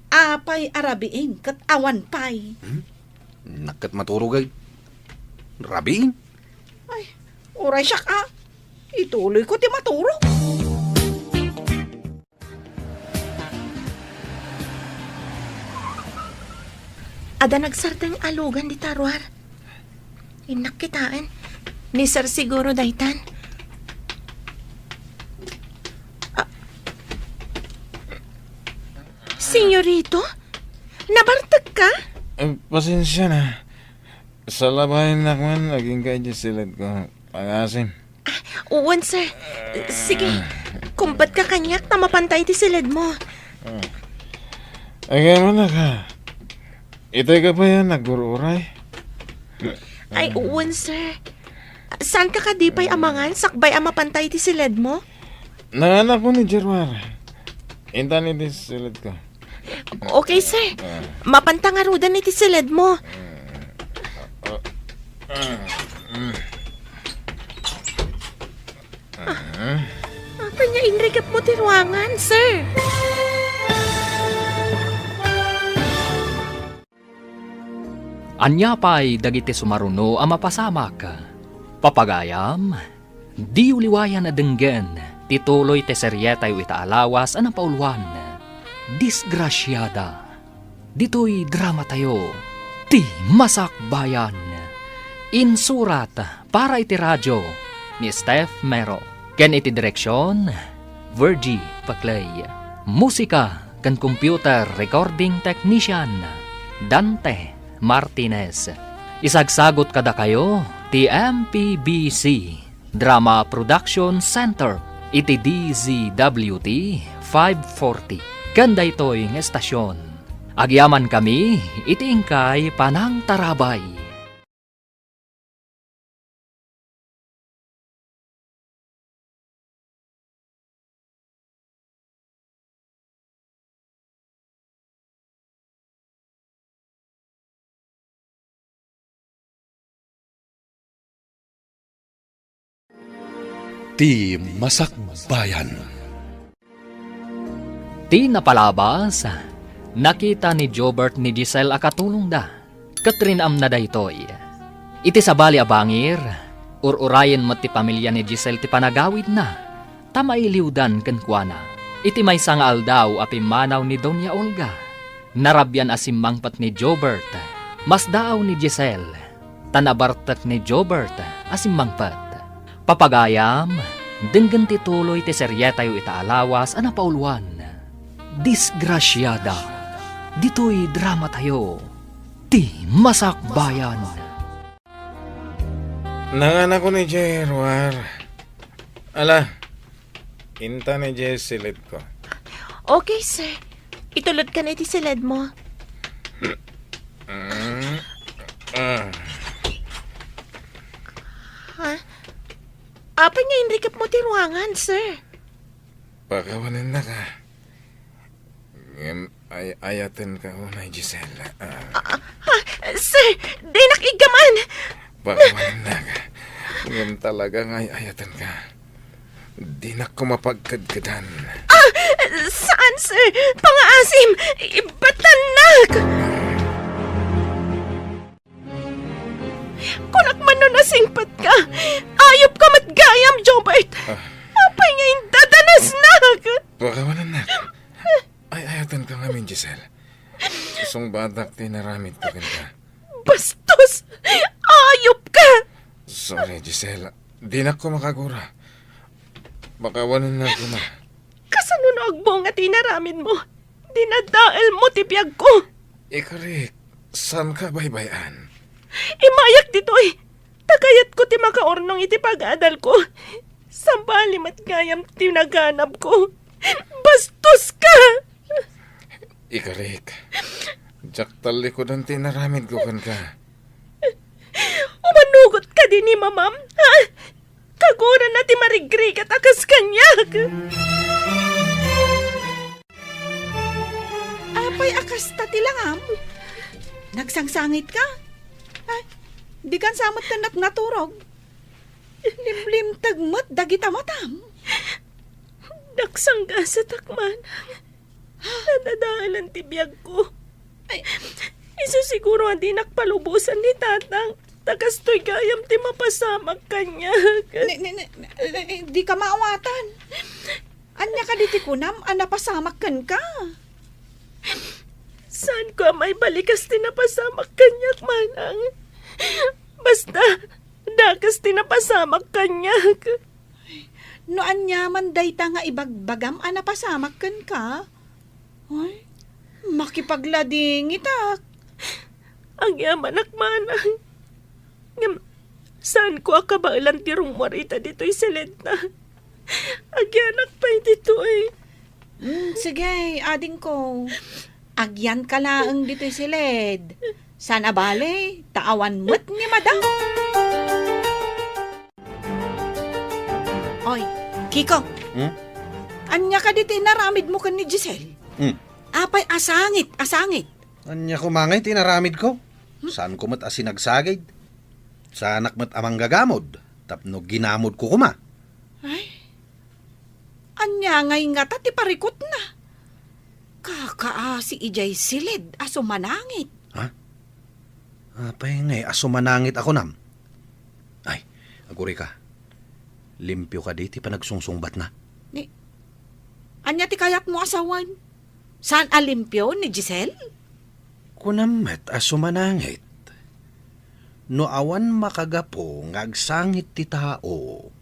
Apay arabiing kat awan pay. Nakat maturugay. Rabi? Ay, uray siya ka. Ituloy ko ti maturog. Ada nagsardang alugan di tarwar. Inak kitaan. Ni sir siguro daytan. Senyorito? Nabartag ka? Pasensya na. Sa labahin na man, naging kay Giseled ko. Pag-asim. Uwan, sir. Sige. Kumpat ka kanyak na mapantay ti silid mo. Ay, kaya mo na ka. Itay ka pa yan, nagbururay. Ay, uwan, sir. Saan ka kadipay amangan? Sakbay ang mapantay ti silid mo? Nanganak ko ni Jerwar. Inta ni Giseled ko. Okay, sir. Mapantangarudan ni ti silid mo. Apa niya inrikap mo ti ruangan, sir? Anya pa'y dagiti sumaruno ang mapasamak. Papagayam, di uliwayan na denggen, tituloy te seryetay itaalawas ang pauluan. Disgrasyada. Dito'y drama tayo, ti masakbayan. Insurat para iti radyo ni Steph Mero. Ken iti direksyon, Virgie Paclay. Musika kan computer recording technician, Dante Martinez. Isagsagot kada kayo, ti MPBC Drama Production Center, iti DZWT 540. Kanda ito'y ng estasyon. Agyaman kami, iti ingkay Panang Tarabay. Ti Masakbayan. Ti napalabas, nakita ni Jobert ni Giselle akatulong da. Katrinam na daytoy. Iti sabali abangir, ururayan mo ti pamilya ni Giselle ti panagawid na. Tamailiwdan kenkwana. Iti may sangal daw api manaw ni Doña Olga. Narabyan asimmangpat ni Jobert. Mas daaw ni Giselle. Tanabartak ni Jobert asimmangpat. Papagayam, denggan tituloy ti seryetayo itaalawas ana pauluan. Disgrasyada. Dito'y drama tayo. Ti masakbayan. Nanganak ko ni Jerwar. Ala, inta ni Giseled ko. Okay, sir. Itulod ka na iti silid mo. Ha? Apa nga inrikap mo ti ruangan, sir? Pakawanan na ka. Ayatin ka unay, Giselle. Sir, di nakigaman. Pakawanan na ka. Ngayon talagang ayatan ka. Di na ko mapagkadkadan. Saan, sir? Pangaasim! Ibatanak! Kunak man no nasingpat ka. Ayop ka matgayam, Jobert. Apay nga yung dadanas na. Pakawanan na. Ayatan ka ngamin, Giselle. Isang badak tinaramit ko ka. Bastos! Ayop ka! Sorry, Giselle. Di na ko makagura. Pakawanan na ko na. Kasanunog mo nga tinaramin mo. Dinadaal mo tipyag ko. Ikarik, saan ka baybayan? Imayak ditoy. Tagayat ko ti makaornong iti pag-adal ko. Sambali matgayam ti naganap ko. Bastos ka! Ikarik, jaktali ko ng tinaramid ko ka. Umanugot ka din ni mamam. Ha? Kaguran na ti marigri at akas kanyag. Apay akas ta tilangam. Nagsangsangit ka? Ay, di kan samot ka naturog. Limlim tagmat dagita matam. Naksangga sa takmanang. Nadadaalan tibiyag ko. Ay, Isu siguro hindi nakpalubusan ni tatang. Takastoy gayam ti mapasamag kanya. di ka maawatan. Anya ka diti kunam, napasamak kan ka. Saan ko may balikas tinapasamak kanya, manang? Basta, dakas tinapasamak kanya. No anya man dayta nga ibagbagam, napasamak kan ka. Ay, makipaglading itak. Ang yaman manang. Ngam, saan ko akabailan ti rumwarita dito'y silid na? Agyanak pa'y dito eh. Sige, ading ko. Agyan ka laang dito'y silid. Sana bale, taawan mo't ni madam. Oy, Kiko. Anya ka dito'y naramid mo kan ni Giselle. Apay asangit. Anya ko mangay, tinaramid ko. Saan ko mat asinagsagid? Sa anak mat amang gagamod. Tapno ginamod ko kuma. Ay, anya ngay nga ti parikot na. Kakaasi ijay silid, aso manangit. Apay ngay, aso manangit ako nam. Ay, aguri ka. Limpyo ka di, ti pa nagsungsungbat na. Anya ti kayat mo asawan? Saan alimpyo ni Giselle? Kunamet aso manangit. No awan makagapo ngagsangit ti tao,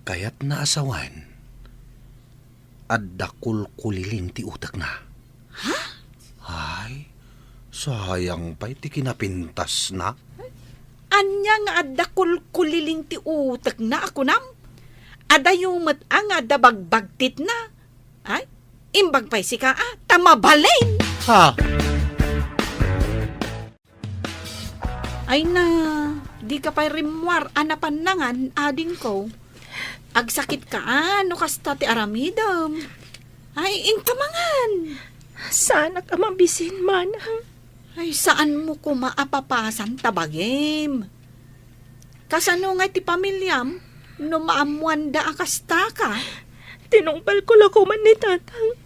kayat na asawan, addakul kuliling ti utak na. Ha? Ay, sayang pa'y ti kinapintas na. Anya nga adakul kuliling ti utak na ako nam? Adayumat ang adabagbagtit na. Ay, imbag pa'y si ka tamabalin. Ha? Ay na, di ka pa'y rimwar anapanangan ading ko. Agsakit ka no kasta ti aramidam. Ay, intamangan. Sana ka mabisin, manang. Ay, saan mo ko maapapasan tabagim? Kasano nga ti pamilyam, no maamuan da akasta ka? Tinungpal ko lang man ni tatang.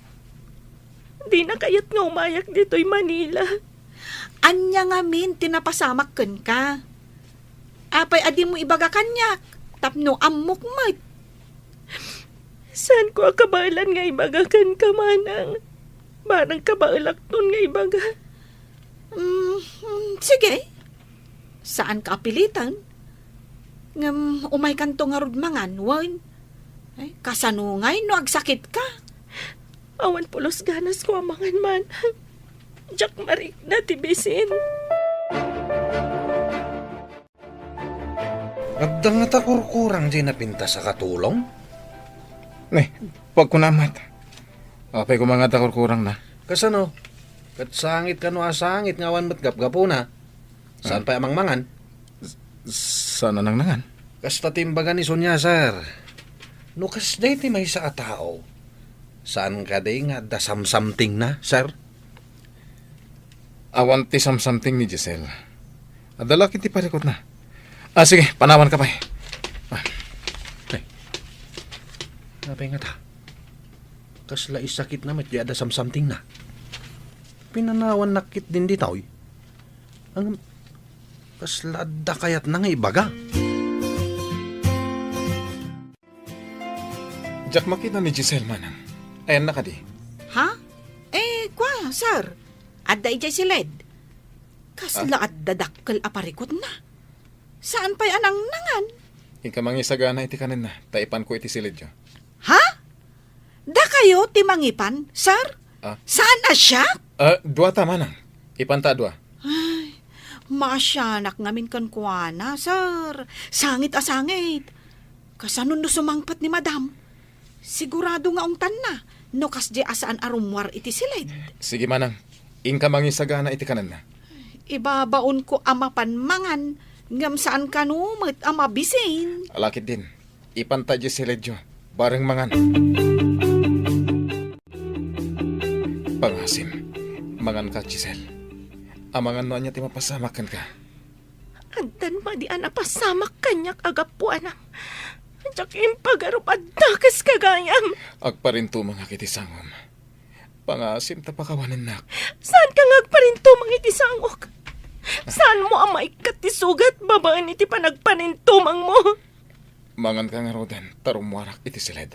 Di na kayat nga umayak dito'y Manila. Anya nga min, tinapasamak ken ka. Apay adi mo ibaga kanyak, tapno amok mat. Saan ko akabailan nga ibagakan ka, manang? Manang kabailak nun nga ibaga. Sige. Saan ka apilitan? Ngam umay kanto nga rudmangan, wan. Ay, kasanungay no agsakit ka. Awan pulos ganas ko amangan, manang. Jack Marik na tibisin. Abdang nga takurkurang di napinta sa katulong? Pag kunamat. Apay ko mga takurkurang na. Kasano? Kat sangit ka no asangit ngawan mat gapgapo na. Saan pa amang mangan? Sana nang nangan? Kasta timbagan ni Sonya, sir. No kas day ti may sa atao. Saan ka day nga da samsamting na, sir? Awan ti something ni Giselle. Adala kiti parikot na. Sige, panawan ka pa. Napay nga ta. Kasla isakit na mat da samsamting na. Pinanawan nakit din ditaw. Ang kasla da kayat na nga ibaga. Jack, makita ni Giselle manang. Ayan na ka di. Ha? Kwa, sir. Adda ijay silid. Kasla adda dakkel aparikot na. Saan pa'y anang nangan? Ika mangisagana iti kanin na. Taipan ko iti silid yo. Ha? Da kayo timangipan, sir? Saan na siya? Dua ta manang. Ipanta dua. Ay, masyanak ngamin kan kuana, sir. Sangit asangit. Kasanon no sumangpat ni madam. Sigurado nga ungtan na. No kas di asaan arumwar iti silid. Sige manang. Inka mangisagana iti kanin na. Ibabaon ko amapan mangan. Ngam saan kanumit amabisin. Alakit din. Ipanta Giselle yo. Bareng mangan. Pangasim. Mangan ka, Giselle. Amangan no anya ti mapasamakan ka. Andan ma di anapasamak kanyak agapuan ang Andiyak impagarup at dakas kagayam. Agparinto mga kiti sangom. Pangasim ta pakawanan nak. Saan ka ngagparinto mga itisangok? Saan mo ang maikatisugat babaan iti panagpanintumang mo? Mangan ka nga rodan, tarumwarak iti silid.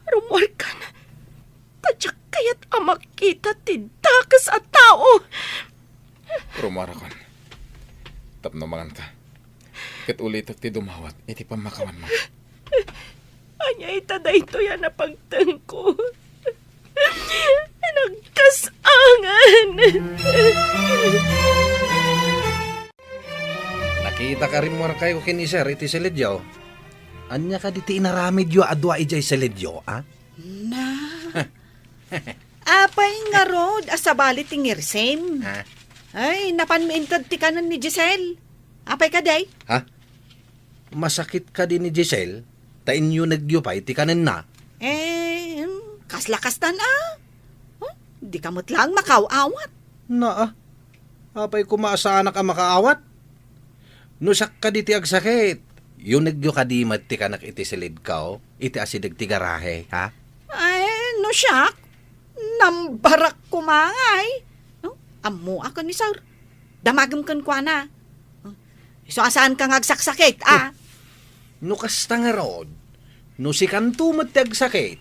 Rumwar ka na. Tadyak kaya't ang makita ti dakas at tao. Rumwarak kon. Tapno mangan ka. Kat ulit at ti dumawat, iti pamakawan mo. Anya itaday to yan na pagtangko. Nagkasangan. Nakita ka rin mo kayo kini sir, iti silidyo. Anya ka diti inaramidyo adwa ijay silidyo, ha? Na. Apay nga rod, asabali tingirsim. Ha? Ay, napanmiintad ti kanan ni Giselle. Apay ka, day? Ha? Masakit ka din ni Giselle? Ta inyo nagyupay, ti kanin na. Kaslakas na. Di kamot lang makaawat. Na apay kumaasanak ang makaawat. Nusak ka di ti agsakit. Yung nagyo ka di mat ti kanak iti silid ka, iti asidag ti garahe, ha? Ay, no siyak. Nambarak kumangay. Amo ako ni sir. Damagam kan kwa na. So, asaan ka ngagsaksakit, No kasta nga rod, no si kanto mat ti agsakit,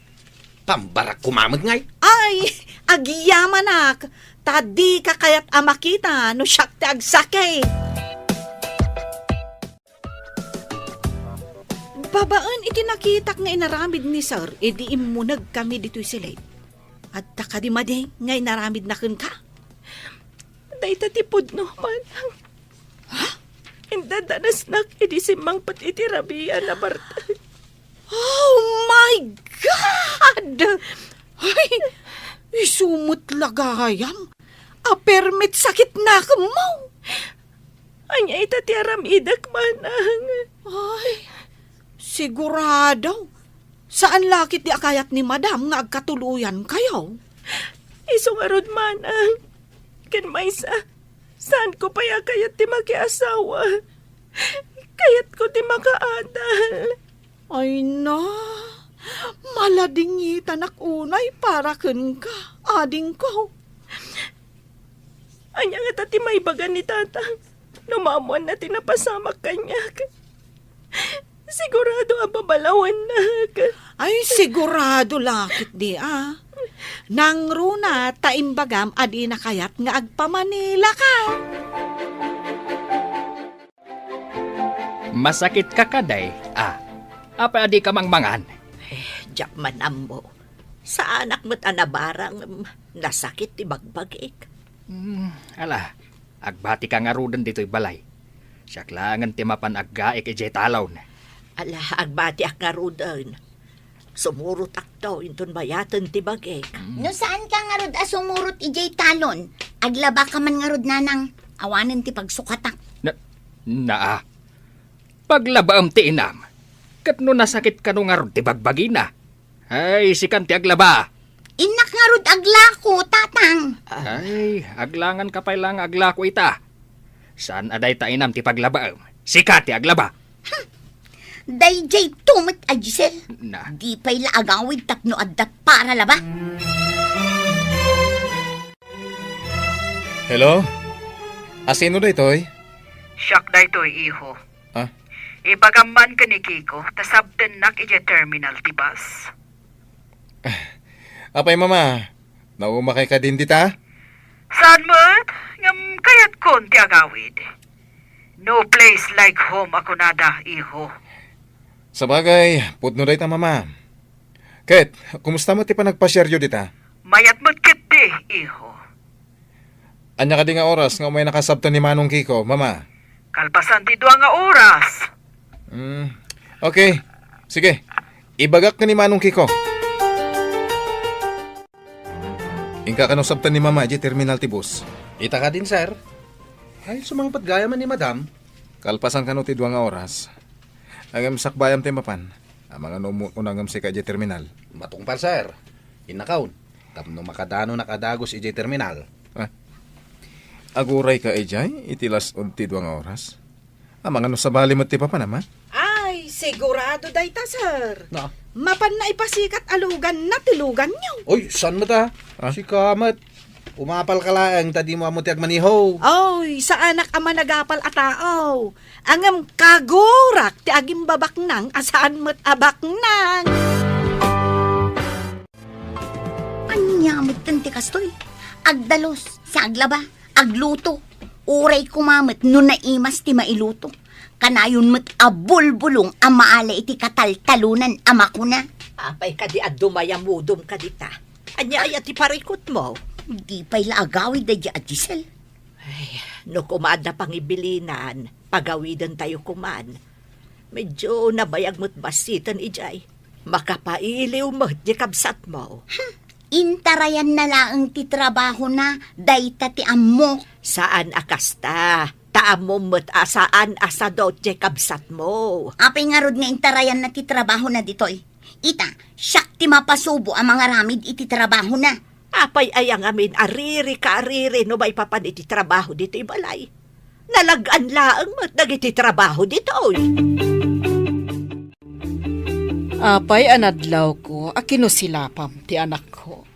pambarak kumamag ngay. Ay, agiyaman ak. Tadi ka kayat amakita, no siyak ti agsakit. Babaan iti nakitak nga inaramid ni sir, edi imunag kami dito'y silid. At takadimade nga inaramid na kun ka. Day tatipod no manang. Ha? Indadanas nak idisimang pat itirabian na Barta. Oh my God! Ay, isumot lagayam. Permit sakit na mo. Anya itatiaram idak manang. Ay, sigurado. Saan lakit di akayat ni madam nga agkatuluyan kayo? Isungarod manang. Kan maysa, saan ko pa kayat ti makiasawa? Kayat ko ti makaadal. Ay na, maladingitan ak unay para kun ka, ading ko. Anya nga tati may bagan ni tatang. Numamuan na tinapasamak kanyak. Sigurado ang babalawan na. Ay, sigurado lakit di Nang runa, taimbagam adi na kayat nga agpamanila ka. Masakit ka kaday, Apa adi ka mangmangan? Diyak man ambo. Sa anak mo't anabarang nasakit ti bagbagik. Ala, agbati ka nga rudan dito'y balay. Siyaklangan ti mapan aggaik ijay talaw na. Ala, agbati ak nga rudan. Sumurot ak daw inton bayatan ti bagik. No saan ka nga rod sumurot ijay talon? Aglaba ka man nga rod nanang awanan ti pagsukatak. Paglabaam ti inam. Kat no nasakit ka no nga rod ti bagbagi na. Ay, sikan ti aglaba. Inak nga rod aglako, tatang. Ay, aglangan ka pa lang aglako ita. Saan aday ta inam ti paglabaam? Sikat ti aglaba. Dayjay tumit a Giselle. Na. Di pa'y laagawid tapno addat para laba. Hello? Asino da ito'y? Siyak da ito, iho. Ah? Ipagamban ka ni Kiko, tasabten nak ije terminal ti bus. Apay mama, naumakay ka din dita? Saan mo? Ngam kayat kon ti agawid. No place like home ako nada, iho. Sabagay, pudno da ita mama. Ket, kumusta mo ti panagpasyeryo dita? Mayat mo't kit di, iho. Anya ka di nga oras nga may nakasabto ni Manong Kiko, mama? Kalpasan ti dua nga oras. Okay, sige. Ibagak ka ni Manong Kiko. Ingka ka no sabtan ni mama, di terminal ti bus. Ita ka din, sir. Ay, sumangpat gaya man ni madam. Kalpasan ka no ti dua nga oras. Agam sakbayam ti mapan. Ang mga unangam si ka di terminal. Matungpal, sir. Inakaon. Tapno makadano nakadagos ijay terminal. Aguray ka, Ejay, itilas unti 2 oras. Amang ano sa bali mo ti papa naman? Ay, sigurado dayta, sir. Na. Mapan na ipasikat alugan na tilugan nyo. Oy, saan mo ta? Si Kamat. Umapal ka lang, tadi mo amo ti agmaniho. Oy, sa anak ama nagapal atao. Angam kagurak ti agim babak nang asaan mo't abak nang. Anyamot tanti kastoy. Agdalos, sa aglaba, agluto. Uray kumamit no naimas ti mailuto. Kanayon mo't abulbulong amaala iti kataltalunan ama ko na. Apay ka di adumayamudom ka dita. Anya ay ati parikot mo. Di pa'y laagawid da di Giselle. No kumaan na pangibilinan, pagawidan tayo kuman. Medyo nabayag mo't basitan ijay. Makapailiw mo di kabsat mo. Intarayan na laang ti trabaho na dayta ti ammo. Saan akasta? Taamo mo't asaan asado di kabsat mo. Apay nga rod nga intarayan na ti trabaho na ditoy. Ita, siyak ti mapasubo ang mga ramid iti trabaho na. Apay ayang amin ariri ka ariri no may papan iti trabaho dito ibalay. Nalagaan laang mo't nagiti trabaho dito. Apay anadlaw ko, akino silapam ti anak ko.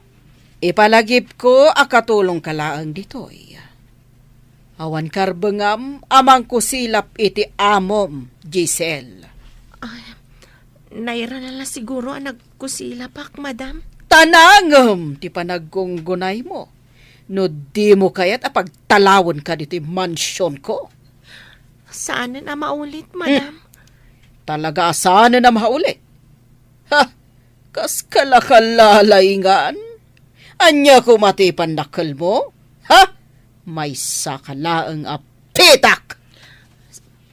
Ipalagip ko akatulong kalaang ditoy. Awan karbengam, amang ko silap iti amom, Giselle. Naira na lang siguro ang nagkusilapak, madam. Tanangam, ti panagkunggunay mo. No di mo kaya't apagtalawon ka dito mansyon ko. Saan na maulit, madam? Talaga sana na mahuli. Ha, kas kalakalalayingan. Anya ko matipan nakal mo? Ha? May sakalaang apitak.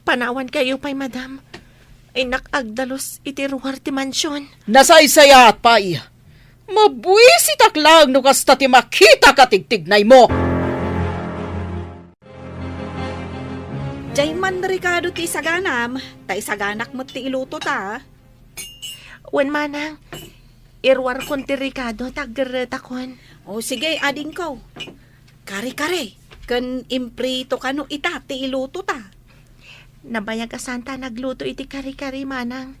Panawan kayo pa'y, madam. Ay nakagdalos iti ruhar ti mansyon. Nasaysaya at pa'y. Mabwisitak lang no kasta ti makita katigtignay mo. Jayman Ricardo ti saganam, ta isaganak mo ti iluto ta. Wen manang, irwar kon ti Ricardo, taggerretakon. O sige, ading ko. Kare-kare, kan imprito ka no ita ti iluto ta. Nabayag asanta nagluto iti kari-kari, manang.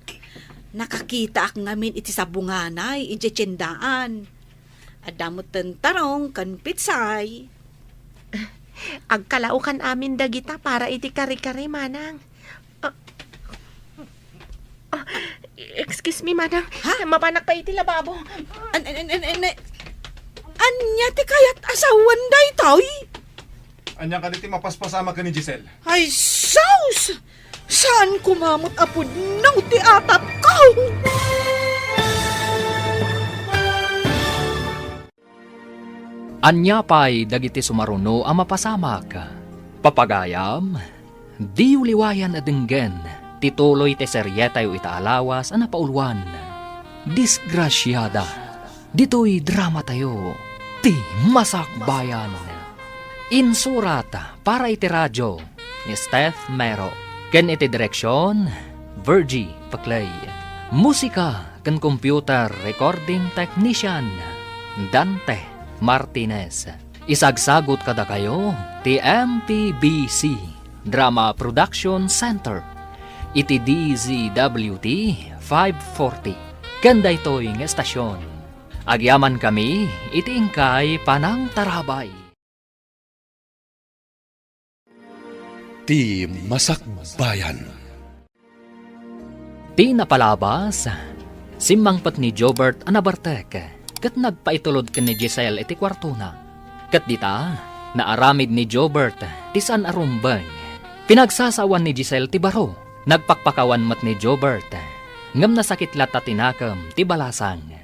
Nakakita ak ngamin iti sabunganay, iti tsindaan. Adamot tarong kan pitsay. Agkalaukan amin dagita para iti kari-kari, manang. Excuse me, manang. Ha? Mapanak pa iti lababo. Anya ti kayat asawan day toy? Anya ka diti mapaspasama ka ni Giselle. Ay, saus! Saan kumamot apod ng ti atap ko? Anya pa'y dagiti sumaruno ang mapasamak. Papagayam, di uliwayan adenggen, tituloy te seryetayo itaalawas ang napaulwan. Disgrasyada, dito'y drama tayo, ti masakbayan. Insurat para iti radyo ni Steph Mero. Ken iti direksyon, Virgie Paclay. Musika ken computer recording technician, Dante Martinez. Isagsagot kada kayo, ti MPBC Drama Production Center. Iti DZWT 540. Kanda ito'y ng estasyon. Agyaman kami, iti ingkay panang tarabay. Ti Masakbayan. Ti napalabas, simmangpat ni Jobert anabartek, kat nagpaitulod ken ni Giselle iti kwartuna. Kat dita, naaramid ni Jobert, ti saan arumbang. Pinagsasawan ni Giselle ti baro, nagpakpakawan mat ni Jobert, ngam nasakit lata tinakam ti balasang.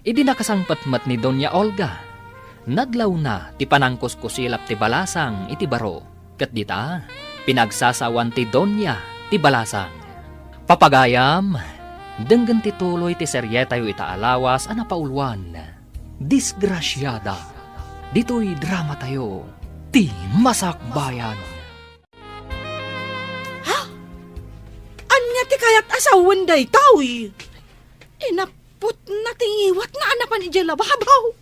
Idi nakasangpat mat ni Doña Olga, nadlaw na ti panangkuskusilap ti balasang iti baro. Kat dita, pinagsasawan ti Donya ti balasang. Papagayam, denggan ti tuloy ti seryetayo itaalawas a napaulwan. Disgrasyada, dito'y drama tayo, ti masakbayan. Anya ti kayat asawan day toy? Inapot na tingiwat na anapan iti lababaw.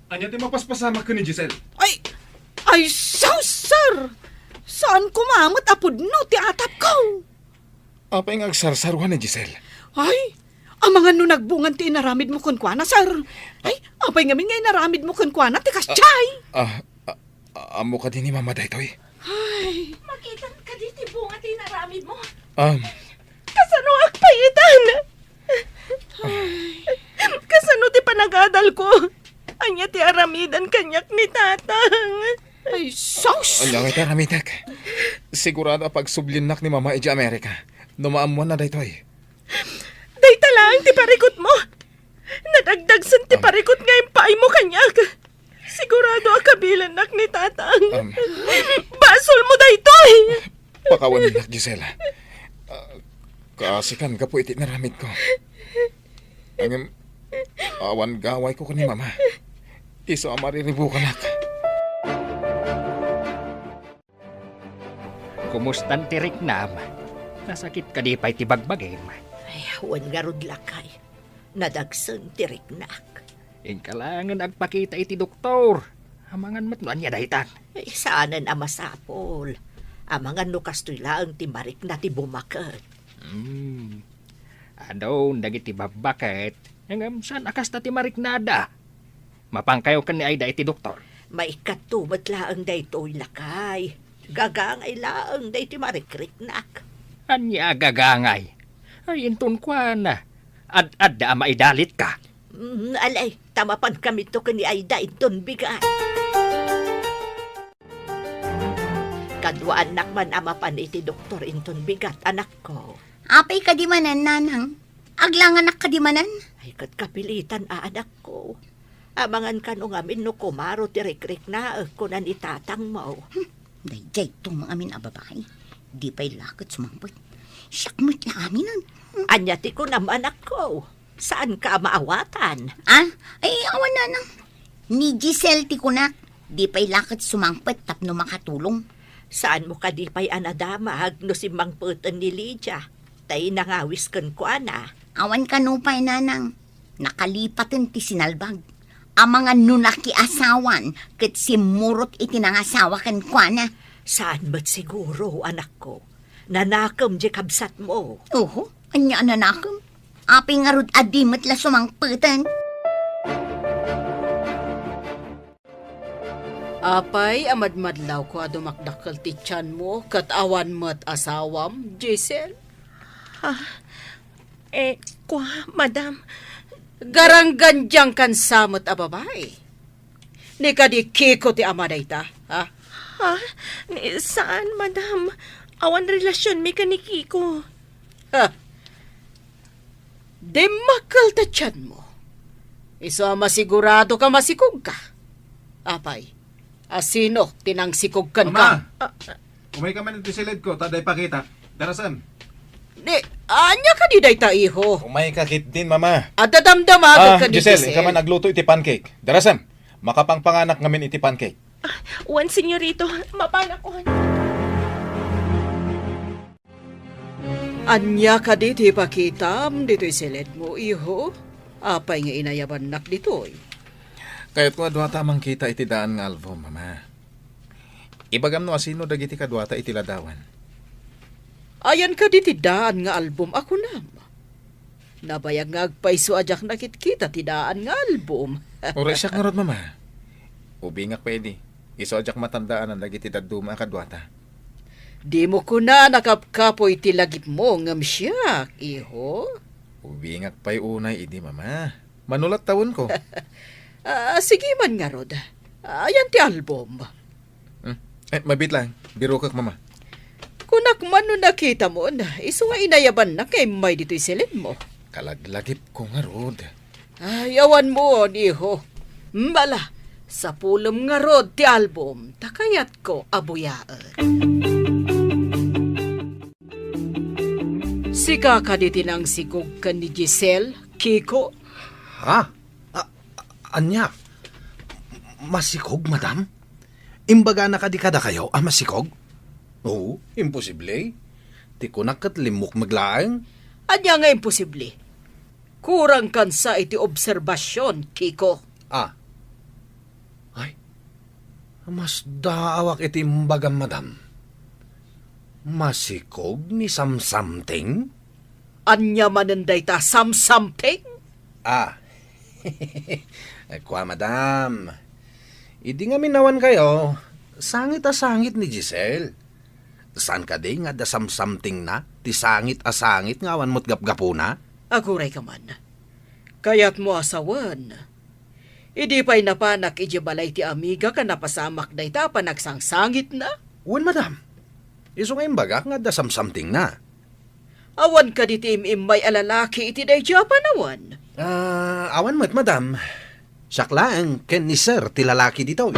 Anya ti mapaspasama ka ni Giselle. Ay, sir! Saan kumamot apod no, ti atap ko? Apay nga agsarsaruhan ni Giselle. Ay, ang mga no nagbungan ti inaramid mo kunkwana, sir. Ay, apay ngamin nga inaramid mo kunkwana, ti kasyay. Amo ka din ni Mama daytoy. Ay, Makitan ka diti bunga tinaramid mo. Kasano agpayitan? Kasano ti panagadal ko? Anya ti aramidan kanyak ni tatang. ay, sus! Anya nga taramitek. Sigurado pag sublinak ni Mama iji Amerika. Numaamuan na daytoy. Dayta lang ti parikot mo. Nadagdagsan ti parikot nga yung paay mo kanyak. Sigurado akabilan nak ni tatang. Basol mo daytoy. Pakawan ni Giselle. Kaasikan ka po iti naramid ko. Ang awan gaway ko ni Mama. Iso amariribu ka nak. Kumustan ti Riknam? Nasakit ka di pa'y tibagbagin. Ay, huwan nga rod lakay. Nadagsan tiriknak. Ingkalangan agpakita iti doktor. Amangan matnuan niya dahitan. Ay, saanan amasapol. Amangan no kastoy laang timarik na ti bumakat. Adaw, dagiti babakit. Ang saan akas na ti mariknada. Mapangkayo ka ni Aida iti doktor. Maikatumat laang daytoy lakay. Gagangay laang day ti marikriknak. Anya gagangay. Ay, intun kwa na. Ad da maidalit ka. Alay, tamapan kami to kani Aida inton bigay. Kadwa anak man amapan iti doktor inton bigat anak ko. Apay kadimanan, nanang. Aglanganak kadimanan. Ay kat kapilitan anak ko. Amangan ka nung amin no kumaro ti rikrik na kunan itatang mo. Dayjay itong mga amin ababay. Di pa'y lakot sumangpot. Syakmut na amin nun. Anya ti ko naman anak ko. Saan ka maawatan? Ay, awan na nang. Ni Giselle ti kunak. Di pa'y lakot sumangpot tapno makatulong. Saan mo ka di pa'y anadamag no si mangputan ni Lydia? Tay nangawis kan ko ana. Awan ka no pa'y nanang. Nakalipatan ti sinalbag. Ang mga nunaki asawan kat si murot itinangasawa kan kwa na. Saan ba't siguro, anak ko? Nanakam di kabsat mo. Oho, anya nanakam. Aping nga rod adimat la sumangputan. Apay, amadmadlaw ko adumakdakal ti tiyan mo, kat awan mo't asawam, Giselle. Madam, Garanggandyang kan samot a babae. Ni ka di kiko ti ama dayta, ha? Saan, madam? Awan relasyon mi kaniki ko. Ha? Di makal ta tiyan mo. Iso masigurado ka masikog ka. Apay, asino tinangsikog kan ka? Umay ka man iti silid ko, taday pakita. Darasan. Di, anya ka di dayta iho. Umay ka kit din, Mama. At dadamdamagad ka ni Giselle, ikaw man nagluto iti pancake. Darasan. Makapangpanganak ngamin iti pancake. Wan, senyorito, mapanakon. Anya ka di ti pakitam dito'y silid mo, iho. Apay nga inayaban nak dito'y. Kaya't ko adwa tamang kita iti daan nga album, Mama. Ibagam no asino dagiti kadwata iti ladawan. Ayan ka di ti daan nga album ako nam. Nabayag nga agpaiso ajak nakit-kita ti daan nga album. Ora siya nga rod, Mama. Ubi nga pwede. Iso ajak matandaan ang dagiti daduma kadwata. Di mo ko na nakapkapoy ti lagip mo ngam siya, iho. Ubi nga pa'y unay idi, Mama. Manulat tawon ko. Sige man nga rod. Ayan ti album. Mabit lang. Biro kak, Mama. Kunak man no nakita mo na, iso nga inayaban na kay may dito'y silid mo. Kalaglagip ko nga rod. Ayawan mo, iho. Mbala, sa pulom nga rod ti album, takayat ko abuyaan. Sika ka di tinang sigog ka ni Giselle, Kiko? Ha? Anya? Masikog, madam? Imbaga na kadikada kayo, masikog? Oo, imposible. Di ko nakatlimok maglaang. Anya nga imposible. Kurang kan sa iti obserbasyon, Kiko. Mas daawak iti imbagam, madam. Masikog ni samsamting? Anya mananday ta something? Ah, kwa madam. Idi nga minawan kayo, sangit ni Giselle. Saan ka di nga da samsamting na, ti sangit ngawan mo't gapgapo na? Aguray ka man. Kaya't mo asawan. Idi pa'y napanak iji balay ti amiga ka napasamak day ta panagsangsangit na. Uwan, madam. Iso nga imbaga nga da samsamting na. Awan ka di ti may alalaki iti day Japan awan. Awan mo't, madam. Siyak lang, ken ni sir ti lalaki dito.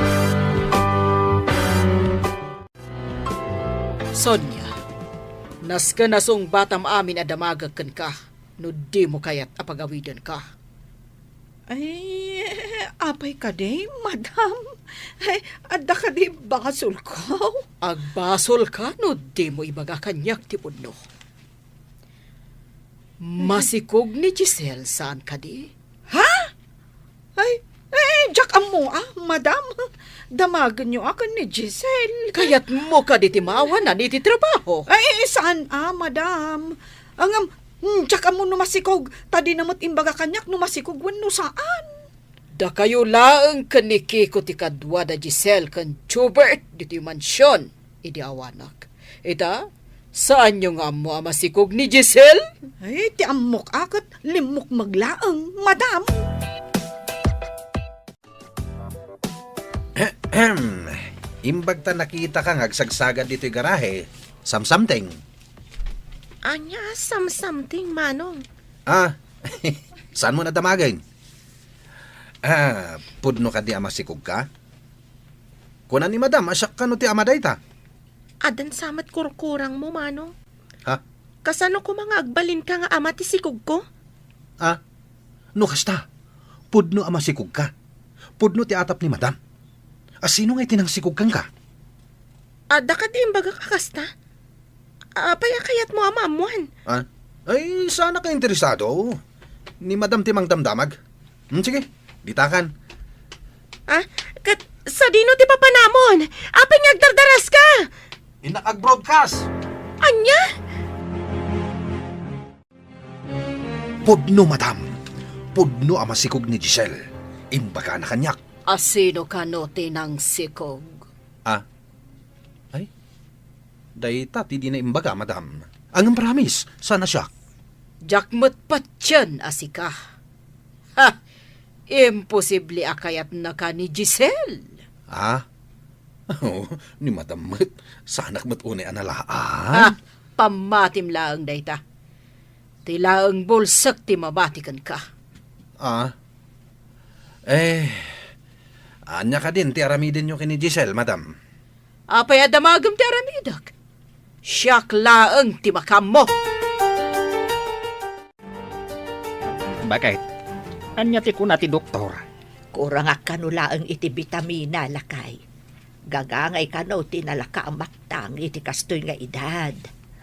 Sonya, nas ka nasong batam amin adamagakan ka, no di mo kayat apagawidan ka. Ay, apay ka di, madam. Ay, adda ka di basol ko. Agbasol ka, no di mo ibaga kanyak ti pudno. Masikog ni Giselle saan ka di? Ay, Jack amo madam. Damagan niyo ako ni Giselle. Kayat mo ka di timawan na di ti trabaho. Ay, saan madam? Jack amo numasikog. Tadi namot imbaga kanyak numasikog wano saan? Da kayo laang kaniki ko ti kadwa da Giselle kan Schubert di ti mansyon. Idi awanak. Ita, saan yung amo masikog ni Giselle? Ay, ti amok akot limok maglaang, madam. Imbag ta nakita ka ngagsagsagad dito'y garahe, samsamting. Anya, something, manong. Saan mo nadamagin? Pudno ka di amasikog ka? Kunan ni madam, asyak ka no ti amaday ta. Adan samat kurkurang mo, manong. Ha? Kasano ko mga agbalin ka nga ama ti sikog ko? No kasta, pudno amasikog ka. Pudno ti atap ni madam. Sino nga itinangsikog kang ka? Ada ka di imbaga kakasta? Payakayat mo ama amuan. Ay, sana ka interesado. Ni madam timang damdamag. Sige, ditakan. Kat sa dino ti papanamon. Apay ngagdardaras ka. Inakag-broadcast. Anya? Pudno, madam. Pudno ang masikog ni Giselle. Imbaga na kanyak. Asino ka no tinang sikog? Ay, dayta ti di na imbaga, madam. Ang promise, sana siya. Jakmat patyan asika. Imposible akayat na ka ni Giselle. Ni madam mat, sanak mat unay analaan. Pamatim laang dayta. Tilaang bulsak ti mabatikan ka. Anya ka din, ti aramidin nyo kini Giselle, madam. Apay adamagam ti aramidak. Siyak laang ti makam mo. Bakit? Anya ti kuna ti doktor. Kurang kanulaang iti bitamina lakay. Gagangay kano tinalaka ang matang iti kastoy nga edad.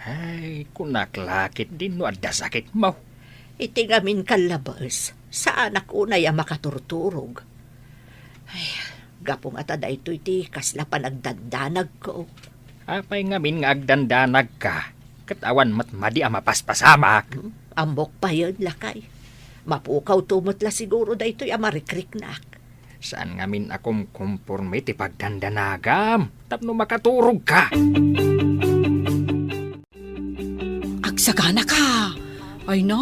Ay, kunaklakit din no adda sakit mo. Iti ngamin kalabas, sa anak unay ang makaturturog. Ay, gapong atada ito iti kasla panagdandanag ko. Apay ngamin nga agdandanag ka. Katawan matmadi ang mapaspasamak. Ambok pa yun, lakay. Mapukaw tumutla siguro da ito'y amarikriknak. Saan ngamin akom kumporme ti pagdandanagam? Tapno makaturog ka. Agsagana ka. Ay na,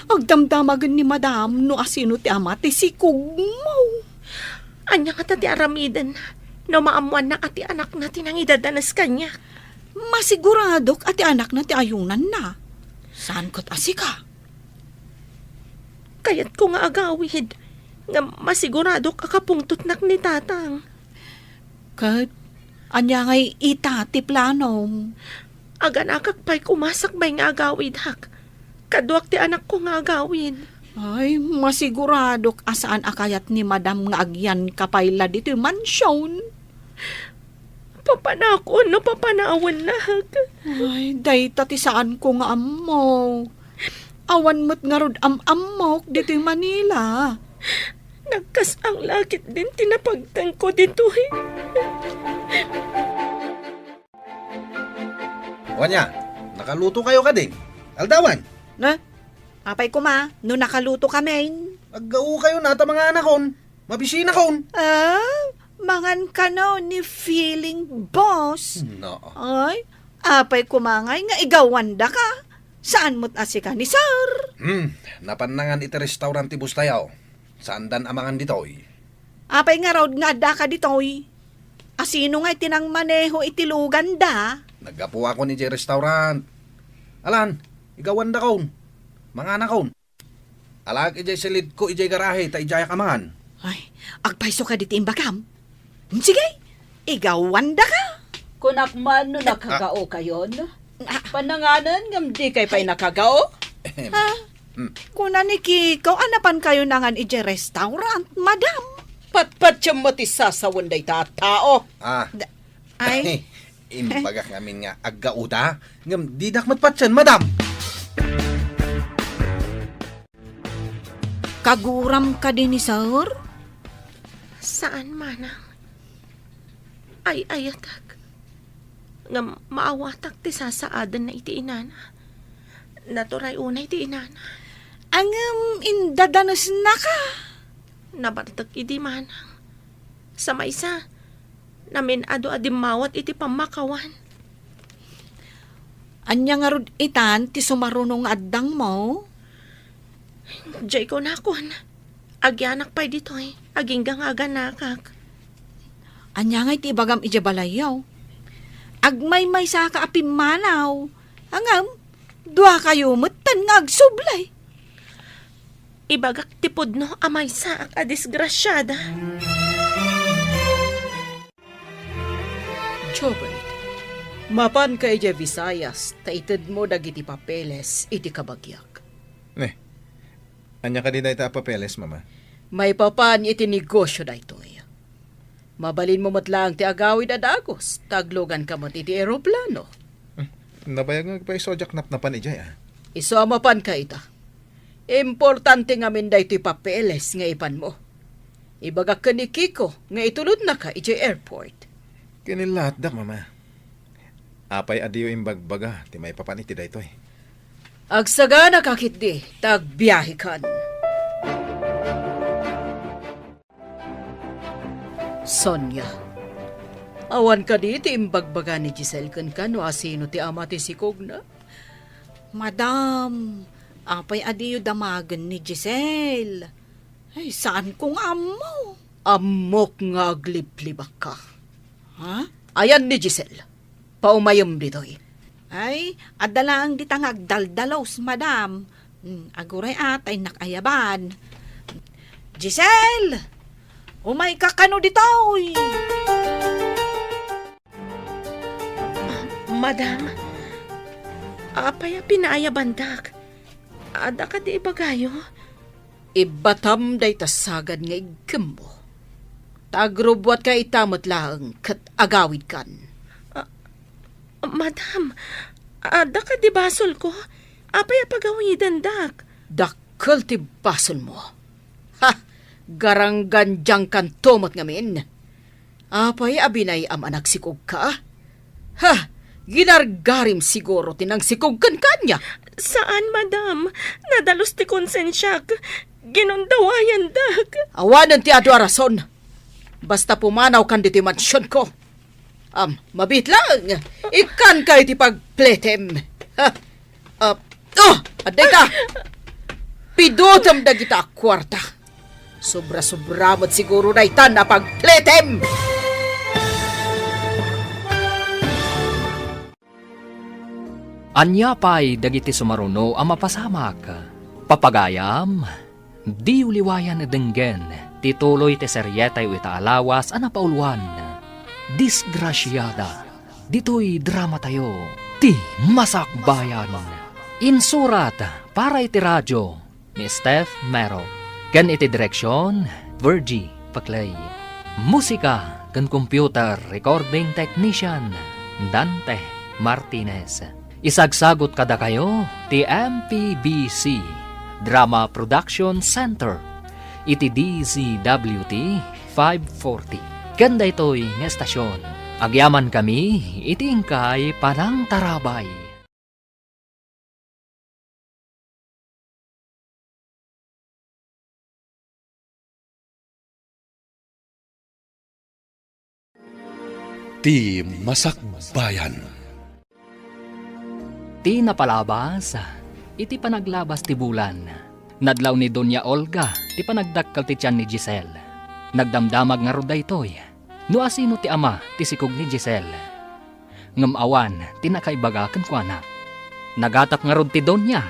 agdamdamagan ni madam no asino ti ama ti sikog mo. Anya ka ti aramidan. No maamuan na ati anak na tinang idadanas kanya. Masiguradok ati anak na ti ayunan na. Saan ko't asika? Kayat ko nga agawid. Nga masigurado kakapungtutnak ni tatang. Kat, anya ngay ita ti planom. Aganakak pa'y kumasak ba'y nga agawid hak. Kaduak ti anak ko nga agawid. Ay, masiguradok asaan akayat ni madam nga agyan kapayla dito mansyon. Papanakon no papanawan na hak. Ay, dayta ti saan ko nga ammo. Awan mo't nga rod amok dito Manila. Nagkas ang lakit din tinapagtang ko dito eh. Wanya, nakaluto kayo ka din. Aldawan, Na? Apay ko ma, no nakaluto kami. aggao kayo na ta mga anak kon. Mabisina kon. Mangan ka no ni feeling boss. No. Ay, apay kumangay nga igawanda ka. Saan mo't asika ni sir? Napanangan iti restaurant ti Bustayaw. Saan dan amangan ditoy? Apay nga raw nga da ka ditoy. Asino nga itinang maneho itilugan da? Naggapo ako ni J restaurant. Alan, igawanda kon. Mga anak kon. Alag ijay silid ko ijay garahe ta ijay kamangan. Ay, agpaiso ka diti imbagam. Sige, igawanda ka. Kunak man no nakagao kayon. Pananganan ngam di kay pa'y nakagao. Kuna ni Kiko, anapan kayo nangan ije restaurant, madam. Patpat siya matisa sa wanday tao. Ay, Imbagak ngamin nga aggauda. Ngam didak matpatsan, madam. kaguram ka din ni sir? Saan manang? Ay ayatak. Nga maawatak ti sasaadan na iti inana. Naturay unay ti inana. Ang indadanos na ka. Nabartak iti manang. Sa maysa, namin ado adimawat iti pamakawan. Anya nga rod itan, ti sumarunong addang mo? Diyay ko nakon. Agyanak pa'y dito'y. Aginggang aganakak. Anya nga iti ibagam ije balayaw. Agmay-may sa kaapimanaw. Angam, dua kayo matan nga agsublay. Ibagak tipod no amay sa disgrasyada. Chobert, mapan ka ije Visayas, taitid mo dagiti papeles, iti kabagyak. Anya ka din ita papeles, mama. May papan iti negosyo da itoy. Mabalin mo matlang ti agawid at agos, taglogan ka mo iti aeroplano. Nabayag nga pa isojak napnapan ijay, Isuamapan ka ita. Importante nga min da ito'y papeles nga ipan mo. Ibagak ka ni Kiko nga itulod na ka iti airport. Kinilat dak, mama. Apay adiyo imbagbaga, ti may papan iti daytoy. Agsaga na kakit di, tagbiyahe kan. Sonia, awan ka di ti imbagbaga ni Giselle kan no asino ti ama ti sikog na? Madam, apay adiyo damagan ni Giselle. Ay, saan kong amo? Amok nga agliblibak ka. Ha? Ayan ni Giselle, paumayom dito'y. Ay, adalang ditangag daldalaws, madam. Aguray atay nakayaban. Giselle! Umay ka kano ditoy! Madam, apay pinayabandak. Ada ka di ibagayo? Ibatam day tasagad nga igkem mo. Tagrubwat ka itamot lang kat agawid kan. Madam, ada ka di basol ko? Apay pagawidan dak. Dakkel ti basol mo. Ha! Garangganjang kan tomot ngamin. Apay abinay am anak sikog ka? Ha! Ginargarim siguro tinang sikog kan kanya. Saan, madam? Nadalos ti konsensyak. Ginundawayan dak. Awanan ti adu arason. Basta pumanaw kan diti mansyon ko. Mabit lang. Ikan kayo ti pagpletem. Ha? Aday ka. Pidutam da kita kwarta. Sobra-sobra mo't siguro na itan na pagpletem. Anya pa'y dagiti sumaruno ang mapasamak. Papagayam, di uliwayan denggen, tituloy te seryetay ita alawas ana pauluan. Disgrasyada, dito'y drama tayo, ti masakbayan. Insurat para iti radyo ni Steph Mero. Ken iti direksyon, Virgie Paclay. Musika ken computer recording technician, Dante Martinez. Isagsagot kada kayo ti MPBC Drama Production Center. iti DZWT 540. Ganda ito'y nga estasyon. Agyaman kami, iti ingkay Panang Tarabay. Ti Masakbayan. Ti napalabas, iti panaglabas ti bulan. Nadlaw ni Doña Olga, ti panagdakkal ti tiyan ni Giselle. Nagdamdamag nga roda ito'y. No asino ti ama, ti sikog ni Giselle. Ngamawan, ti nakaibaga kwa na. Nagatap nga rod ti Doña,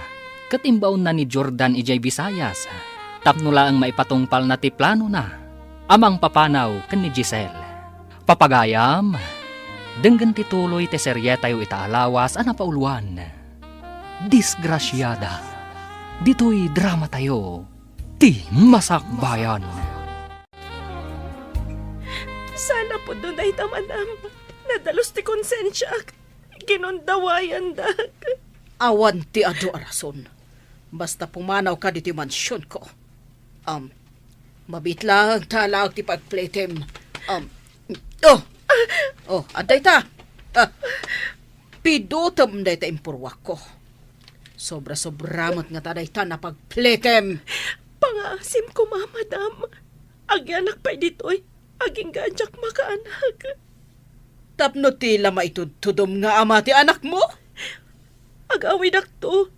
katimbaon na ni Jordan ijay Visayas. Tapno laang maipatungpal na ti plano na. Amang papanaw kan ni Giselle. Papagayam, denggan tituloy te serye tayo itaalawas ana pauluan. Disgrasyada, dito'y drama tayo, ti Masakbayan. Sana po doon ay tamanam. Nadalos ti konsensya. Ginundawayan dak. Awan ti adu arason. Basta pumanaw ka diti mansyon ko. Mabitlang talag ti pagpletem. Aday ta. Pidutom day ta impurwak ko. Sobra-sobramat nga taday ta na pagpletem. Pangasim ko, madam. Agyanak pa dito'y. Aging ganjak makaanak. Tapno tila maitudtudom nga ama ti anak mo. Agawin to.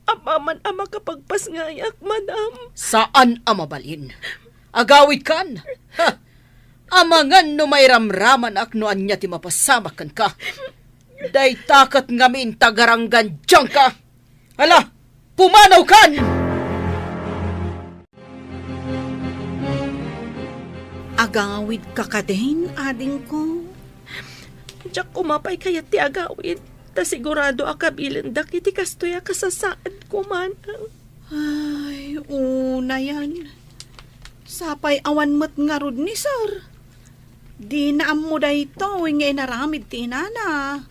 Amaman ama kapagpas ngayak, madam. Saan amabalin? Agawid kan. Ha! Amangan no may ramraman ak no anya ti mapasamakan ka. Day takat ngamin tagaranggan dyan ka. Hala, pumanaw kan! Agawid ka kadin, ading ko. Diyak kumapay kayat ti agawin. Ta sigurado akabilindak iti kastoy kasasaan ko, manang. Ay, una yan. Sapay awan mat nga rod ni sir. Di na mo da ito, nga inaramid ti inana.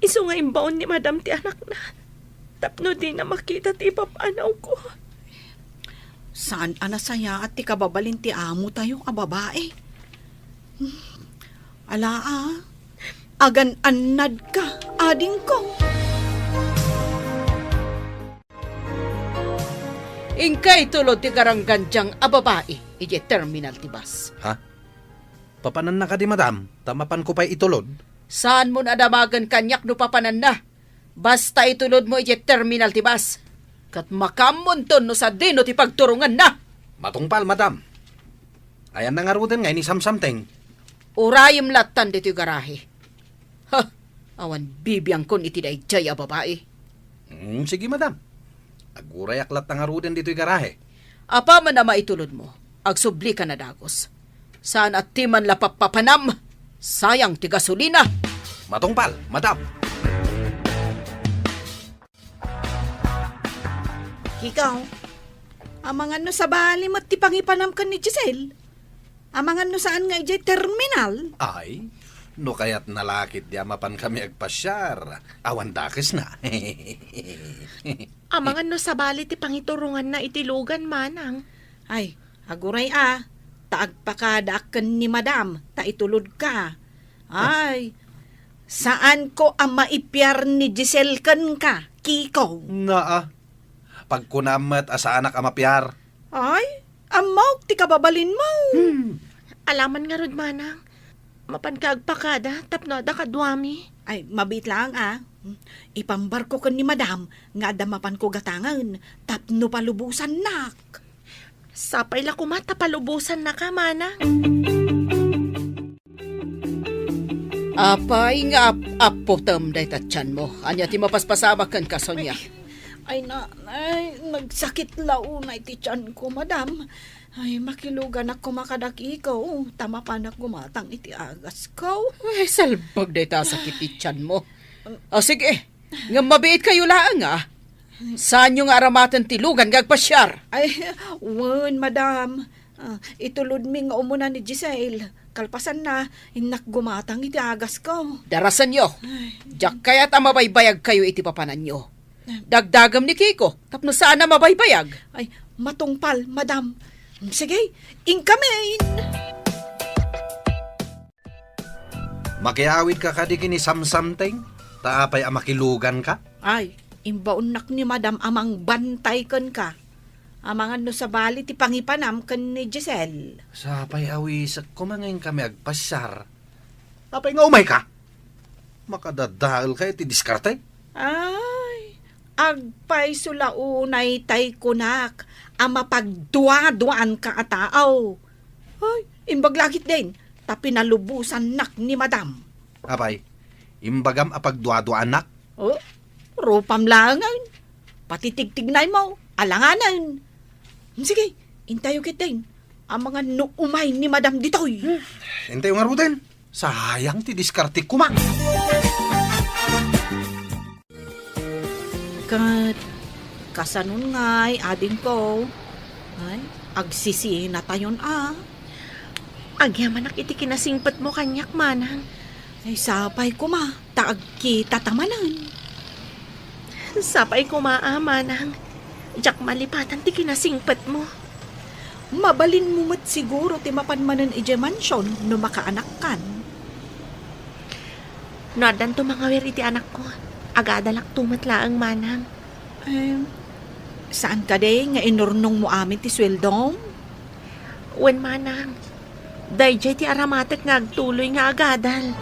Iso nga imbaon ni madam ti anak na. Tapno di na makita ti papanaw ko. Saan anasaya at ti kababalin ti amo tayo a babae? Alaa, agan-anad ka, ading ko. Ingkay tulod ti karanggan diyang ababae, ije terminal ti bus. Ha? Papanan na ka di madam, tamapan ko pa'y itulod. Saan mo nadamagan kanyak no papanan na? Basta itulod mo ije terminal ti bus. Kat makamunton no sa dino ti pagturungan na. Matungpal, madam. Ayan na nga ruden nga ni samsamteng. Urayim latan dito garahe. Ha, awan bibiyang kon iti day jay a babae. Sige, madam. Agurayak lat nga ruden dito'y garahe. Apa man na maitulod mo, agsubli ka na dagos. Saan at timan lapapapanam, sayang ti gasolina. Matungpal, madam. Ikaw, amangan no sa bali mat ti pangipanam kan ni Giselle. Amangan no saan nga ijay terminal. Ay, no kaya't nalakit di amapan kami agpasyar. Awan dakis na. Amangan no sa bali ti pangiturungan na itilugan, manang. Ay, aguray taagpakadakan ni madam, ta itulod ka. Ay, saan ko ang maipyar ni Giselle kan ka, Kiko? Naa. Pagkunamat asa anak amapyar. Ay, amaw, ti kababalin mo. Alaman nga rod, manang. Mapankagpakada, tapno da kadwami. Ay, mabit lang Ipambarko kan ni madam, nga damapan ko gatangan, tapno palubusan nak. Sapay la kumata palubusan na ka, manang. Apay nga apotem day tatyan mo. Anya ti mapaspasama kan kasonya. Ay, nagsakit launay ti tiyan ko, madam. Ay, makilugan ako makadaki ko. Tama pa na gumatang iti agas ko. Ay, salbag day ta sakit ityan mo. O sige, nga mabiit kayo lang Saan yung aramatan tilugan gagpasyar? Ay, wan, madam. Itulod mi nga umuna ni Giselle. Kalpasan na, inak gumatang iti agas ko. Darasan nyo. Diyak kaya't mabaybayag kayo iti papanan nyo. Dagdagam ni Kiko, tapno saan na mabaybayag? Ay, matungpal, madam. Sige, ingkamin. Makiawid ka kadigi ni samsamting? Taapay makilugan ka? Ay, imbaunak ni Madam amang bantay kan ka. Amangan no sa bali ti pangipanam kan ni Giselle. Sapay awi sa kumangain kami agpasyar. Tapay nga umay ka? Makadadahal kayo ti diskarte? Ay, agpay sulaunay tay kunak, ama pagduwa-duaan ka ataaw. Ay, imbaglagit din, tapi nalubusan nak ni Madam. Apay, imbagam apagduado anak? Oh, rupam langan. Patitigtignay mo, alanganan. Sige, intayo kitin. Ang mga nuumay ni Madam ditoy. Hintay nga ruden. Sayang ti diskarte kuma. Kat, kasanun ngay, ading ko. Ay, agsisi na tayon Agyaman iti kinasingpat mo kanyak, manang. Ay, sapay ko ma, taag kita tamanan. Sapay ko manang. Jak malipatan ti kinasingpat mo. Mabalin mo mat siguro ti mapanmanan ije mansyon no makaanak kan. Nadan to mga iti anak ko. Agadalak tumat laang manang. Saan ka de nga inurnong mo amin ti sweldong? Wen manang. Dayjay ti aramatek nga agtuloy nga agadal.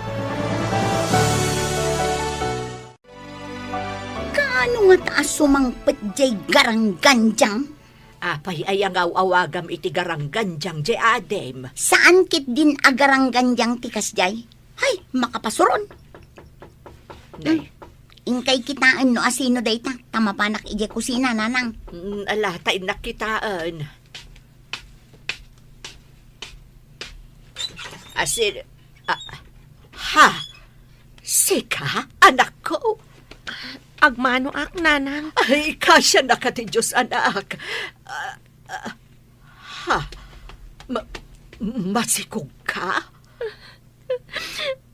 Kaano nga taas sumangpet jay garangganjang? Apay ay ang awagam iti garangganjang je adem. Saan kit din agarangganjang tikas jay? Hay, makapasuron. Nay, Ingkay kitaan no asino dayta, tamapanak ije kusina nanang. ala tay nakitaan. Asir, ha? Sika, anak ko? Agmano ak, nanang. Ay, kasya na ka ti Diyos, anak. Masikog ka?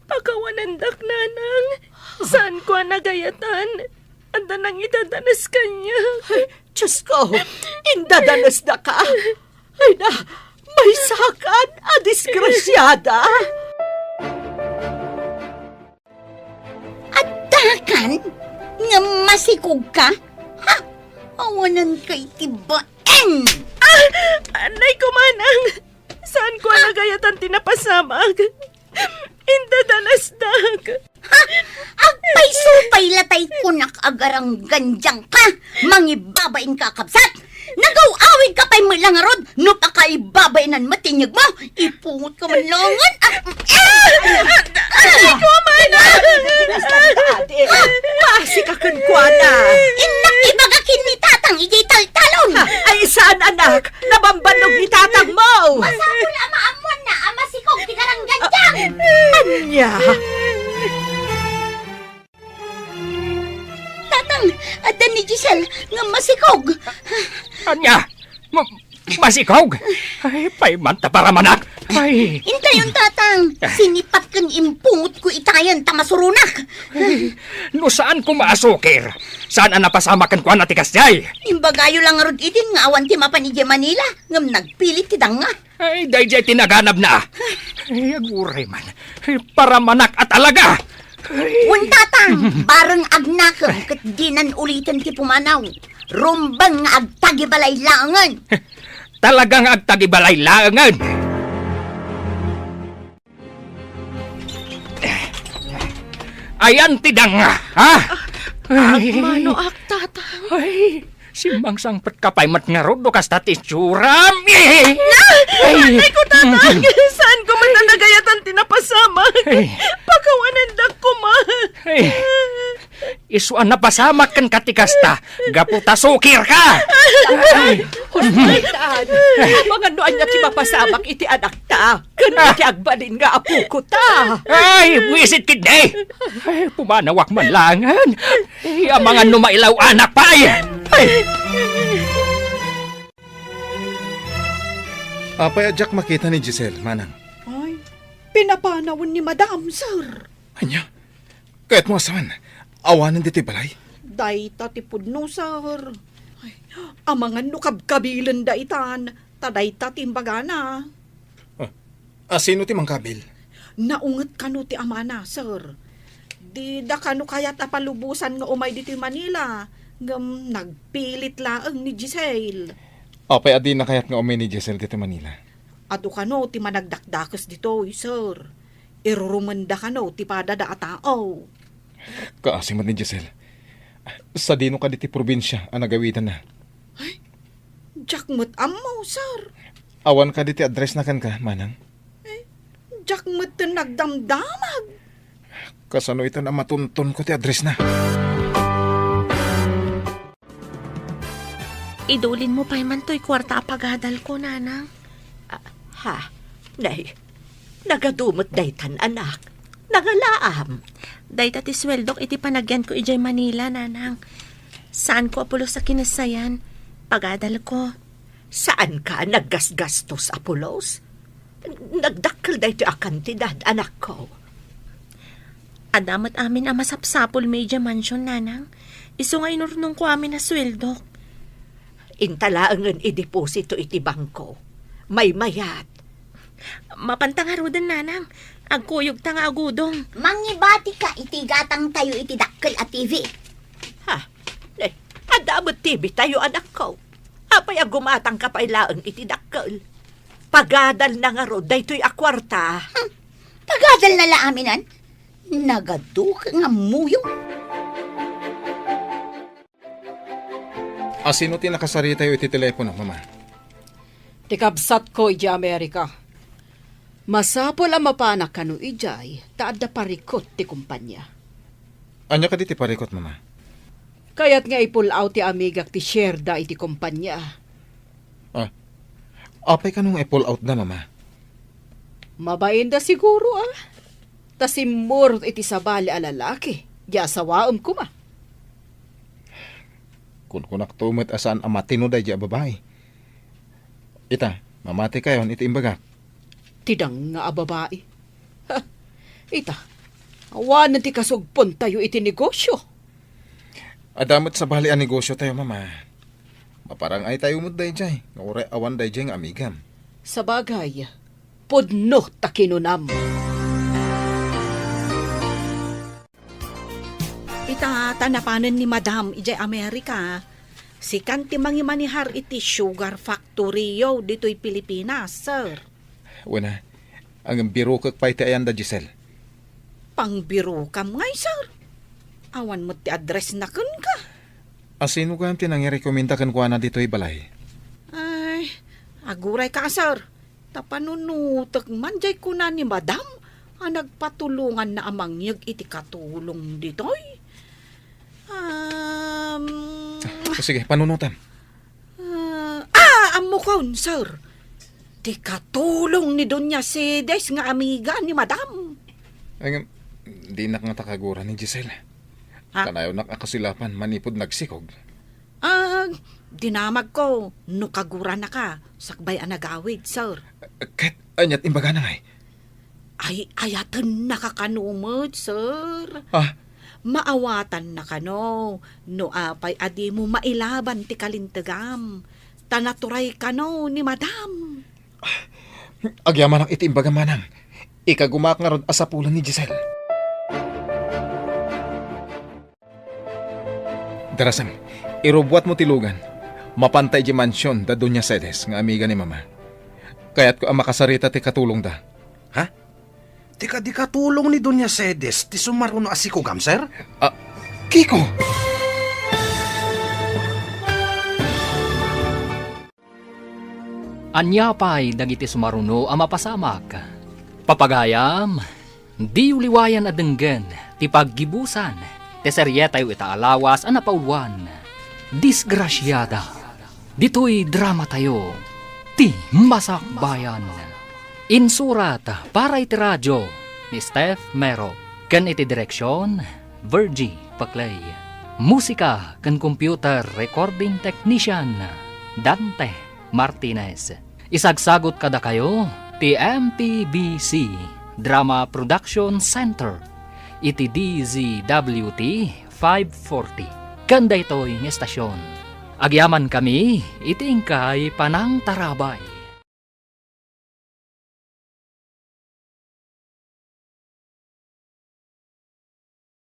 Pagkawanandak, nanang. Saan ko nagayatan? Anda nang idadanas kanya. Ay, Diyos ko, indadanas na ka. Ay na, may sakan, disgrasyada. At dakan, nga masikog ka? Ha? Awanan kay tibaen! Anay ko, manang. Saan ko nagayatan tinapasamag? Indadalasdag. Ha? Agpay supay latay kunak agarang ganjang ka! Mangibabain ka kapsat! Nagaw-awid ka pa'y malangarod! No pa ka ibabainan matinyag mo! Ipungot ka manlangan! Anay ko, manang. Masikakan ko na. Inak ibagakin ni tatang ijay taltalon! Ay, saan anak? Nabambanog ni tatang mo. Masapul amaamon na amasikog ti karang ganjang! Anya? Tatang, adan ni Giselle nga masikog! Anya, masikog. Ay, paimanta para manak. Ay, Intayon tatang! Sinipat kang impungot ko itayan tamasurunak! no saan ko maasukir? Saan ang napasamakan ko na tikas jay? Imbagayo lang rod idin nga awan ti mapanidya Manila ngam nagpilit ti danga. Ay, dayjay tinaganap na. Ay, aguray man. Ay, para manak at alaga. Un tatang, bareng agnakam kat dinan ulitin ti pumanaw. Rumbang nga agtagibalay langan. Talagang agtagibalay langan. Ayan tidang, ha? Agmano ak, tatang. Ay, simbang sangpet kapay mat nga rod, kas tatis churam. Anay ko, tatang. Saan ko man nagayatan tinapasamag? Pagkawanandak ko, ma. Ay, isuan na pasamak kan katikasta, gaputa sukir ka. Hospitan. Mga noan niya kimapasamak iti anak ta. Kano iti agbalin nga apo ko ta. Ay, buwisit kidney. Ay, pumanawak man langan. Ay, ang mga numailaw anak pa ay. Apay adyak makita ni Giselle, manang. Ay, pinapanawon ni Madam, sir. Anya, kahit mo asaman, awanan diti balay. Day tatipod no, sir. Ay, amangan no kabkabilan da itan, Tadayta timbagana. Sino ti Mang Kabil? Naunget kano ti amana, sir. Di da kano kaya't apalubusan nga umay dito Manila. Ngam nagpilit laeng ni Giselle. Apay adi na kayat nga umay ni Giselle dito Manila. Ado kano ti managdakdakas dito, sir. Irurumanda kano ti padada a tao. Kaasimat ni Giselle. Sa dino ka diti probinsya ang nagawitan na. Jakmut amaw, sir. Awan ka diti address na kan ka, manang. Jakmut ti nagdamdamag. Kasano ito na matuntun ko ti address na. Idulin mo pa man to'y kwarta pagadal ko, nanang. Ha? Nay, nagadumot daytan anak. Nagalaam. Dahil ti sweldok iti panagyan ko ijay Manila, nanang. Saan ko apulo sa kinasayan? Pagadal ko. Saan ka naggasgastos, Apolos? Nagdakkel day ti akantidad, anak ko. Adamat amin ang masapsapol media mansion, nanang. Iso nga inurnong ko amin na sweldok. Intalaangan i-deposito iti bangko. May mayat. Mapantangarudan, nanang. Agkuyog tanga agudong. Mangibati ka, itigatang tayo iti dakkel at TV. Ha? Adamot TV tayo, anak ko. Apay gumatang ka pa ilaang iti dakkel. Pagadal na nga ro, daytoy akwarta. Pagadal na laaminan. Nagaduk nga muyo. Sino ti nakasari tayo iti telepono, mama? Tikabsat ko iti Amerika. Masapol ang mapanak kanu ijay, taadda parikot ti kumpanya. Anya ka diti parikot, mama? Kaya't nga ipul out ti amigak ti Sherda iti kumpanya. Apay ka nung i-pull out na, mama? Mabain da siguro Tasimur iti sabali a lalaki. Di asawaam ko ma. Kung kunak tumet asaan amatino day di babae. Ita, mamati kayon iti imbagak. Tidang nga babae. Ha, ita, awan ti kasugpon tayo iti negosyo. Adamot sa bali ang negosyo tayo, mama. Maparang ay tayo mo't day jay. Ngure awan day jay ng amigam. Sa bagay, pudno takinunam. Ita tanapanan ni Madam ijay Amerika. Si kanti mangimanihar iti sugar factory yo dito'y Pilipinas, sir. Wala, ang biro kag pa iti ayan da Giselle. Pangbiro kam ngay, sir. Awan mo ti address na kun ka. Sino ka ang tinangirekomenda kan kuha na dito'y balay? Ay, aguray ka, sir. Tapanunutak manjay ko na ni Madam. Nagpatulungan na amangyag iti katulong dito'y. Sige, panunutan. Amo kaun, sir. Ti katulong ni Doña Cedes nga amiga ni Madam. Ay, di nak nga takagura ni Giselle. Kanayo nakakasilapan, manipod nagsikog. Dinamag ko, no kagura na ka, sakbay ang nagawid, sir. Kat, anyat imbaga na ngay. Ay, ayatan nakakanumot, sir. Maawatan na kano, no apay adi mo mailaban ti kalintagam. Tanaturay kano ni Madam. Agyaman ang iti imbaga manang. Ikagumak nga ron asapulan ni Giselle. Darasan, irubwat mo tilugan. Mapantay di mansyon da Doña Cedes nga amiga ni mama. Kaya't ko ang makasarita ti katulong da. Ha? Tika di katulong ni Doña Cedes, ti sumaruno asikogam, sir? Kiko! Anya pa'y dagiti sumaruno ang mapasamak. Papagayam, di uliwayan adenggen, ti paggibusan, ti serye tayo itaalawas ang napauluan. Disgrasyada, dito'y drama tayo, ti Masakbayan. Insurat para iti radyo ni Steph Mero, kan iti direksyon, Virgie Paclay. Musika kan computer recording technician, Dante Martinez. Isagsagot kada kayo, ti MPBC Drama Production Center, iti DZWT 540. Kanda ito'y estasyon. Agyaman kami, iti ingkay panang tarabay.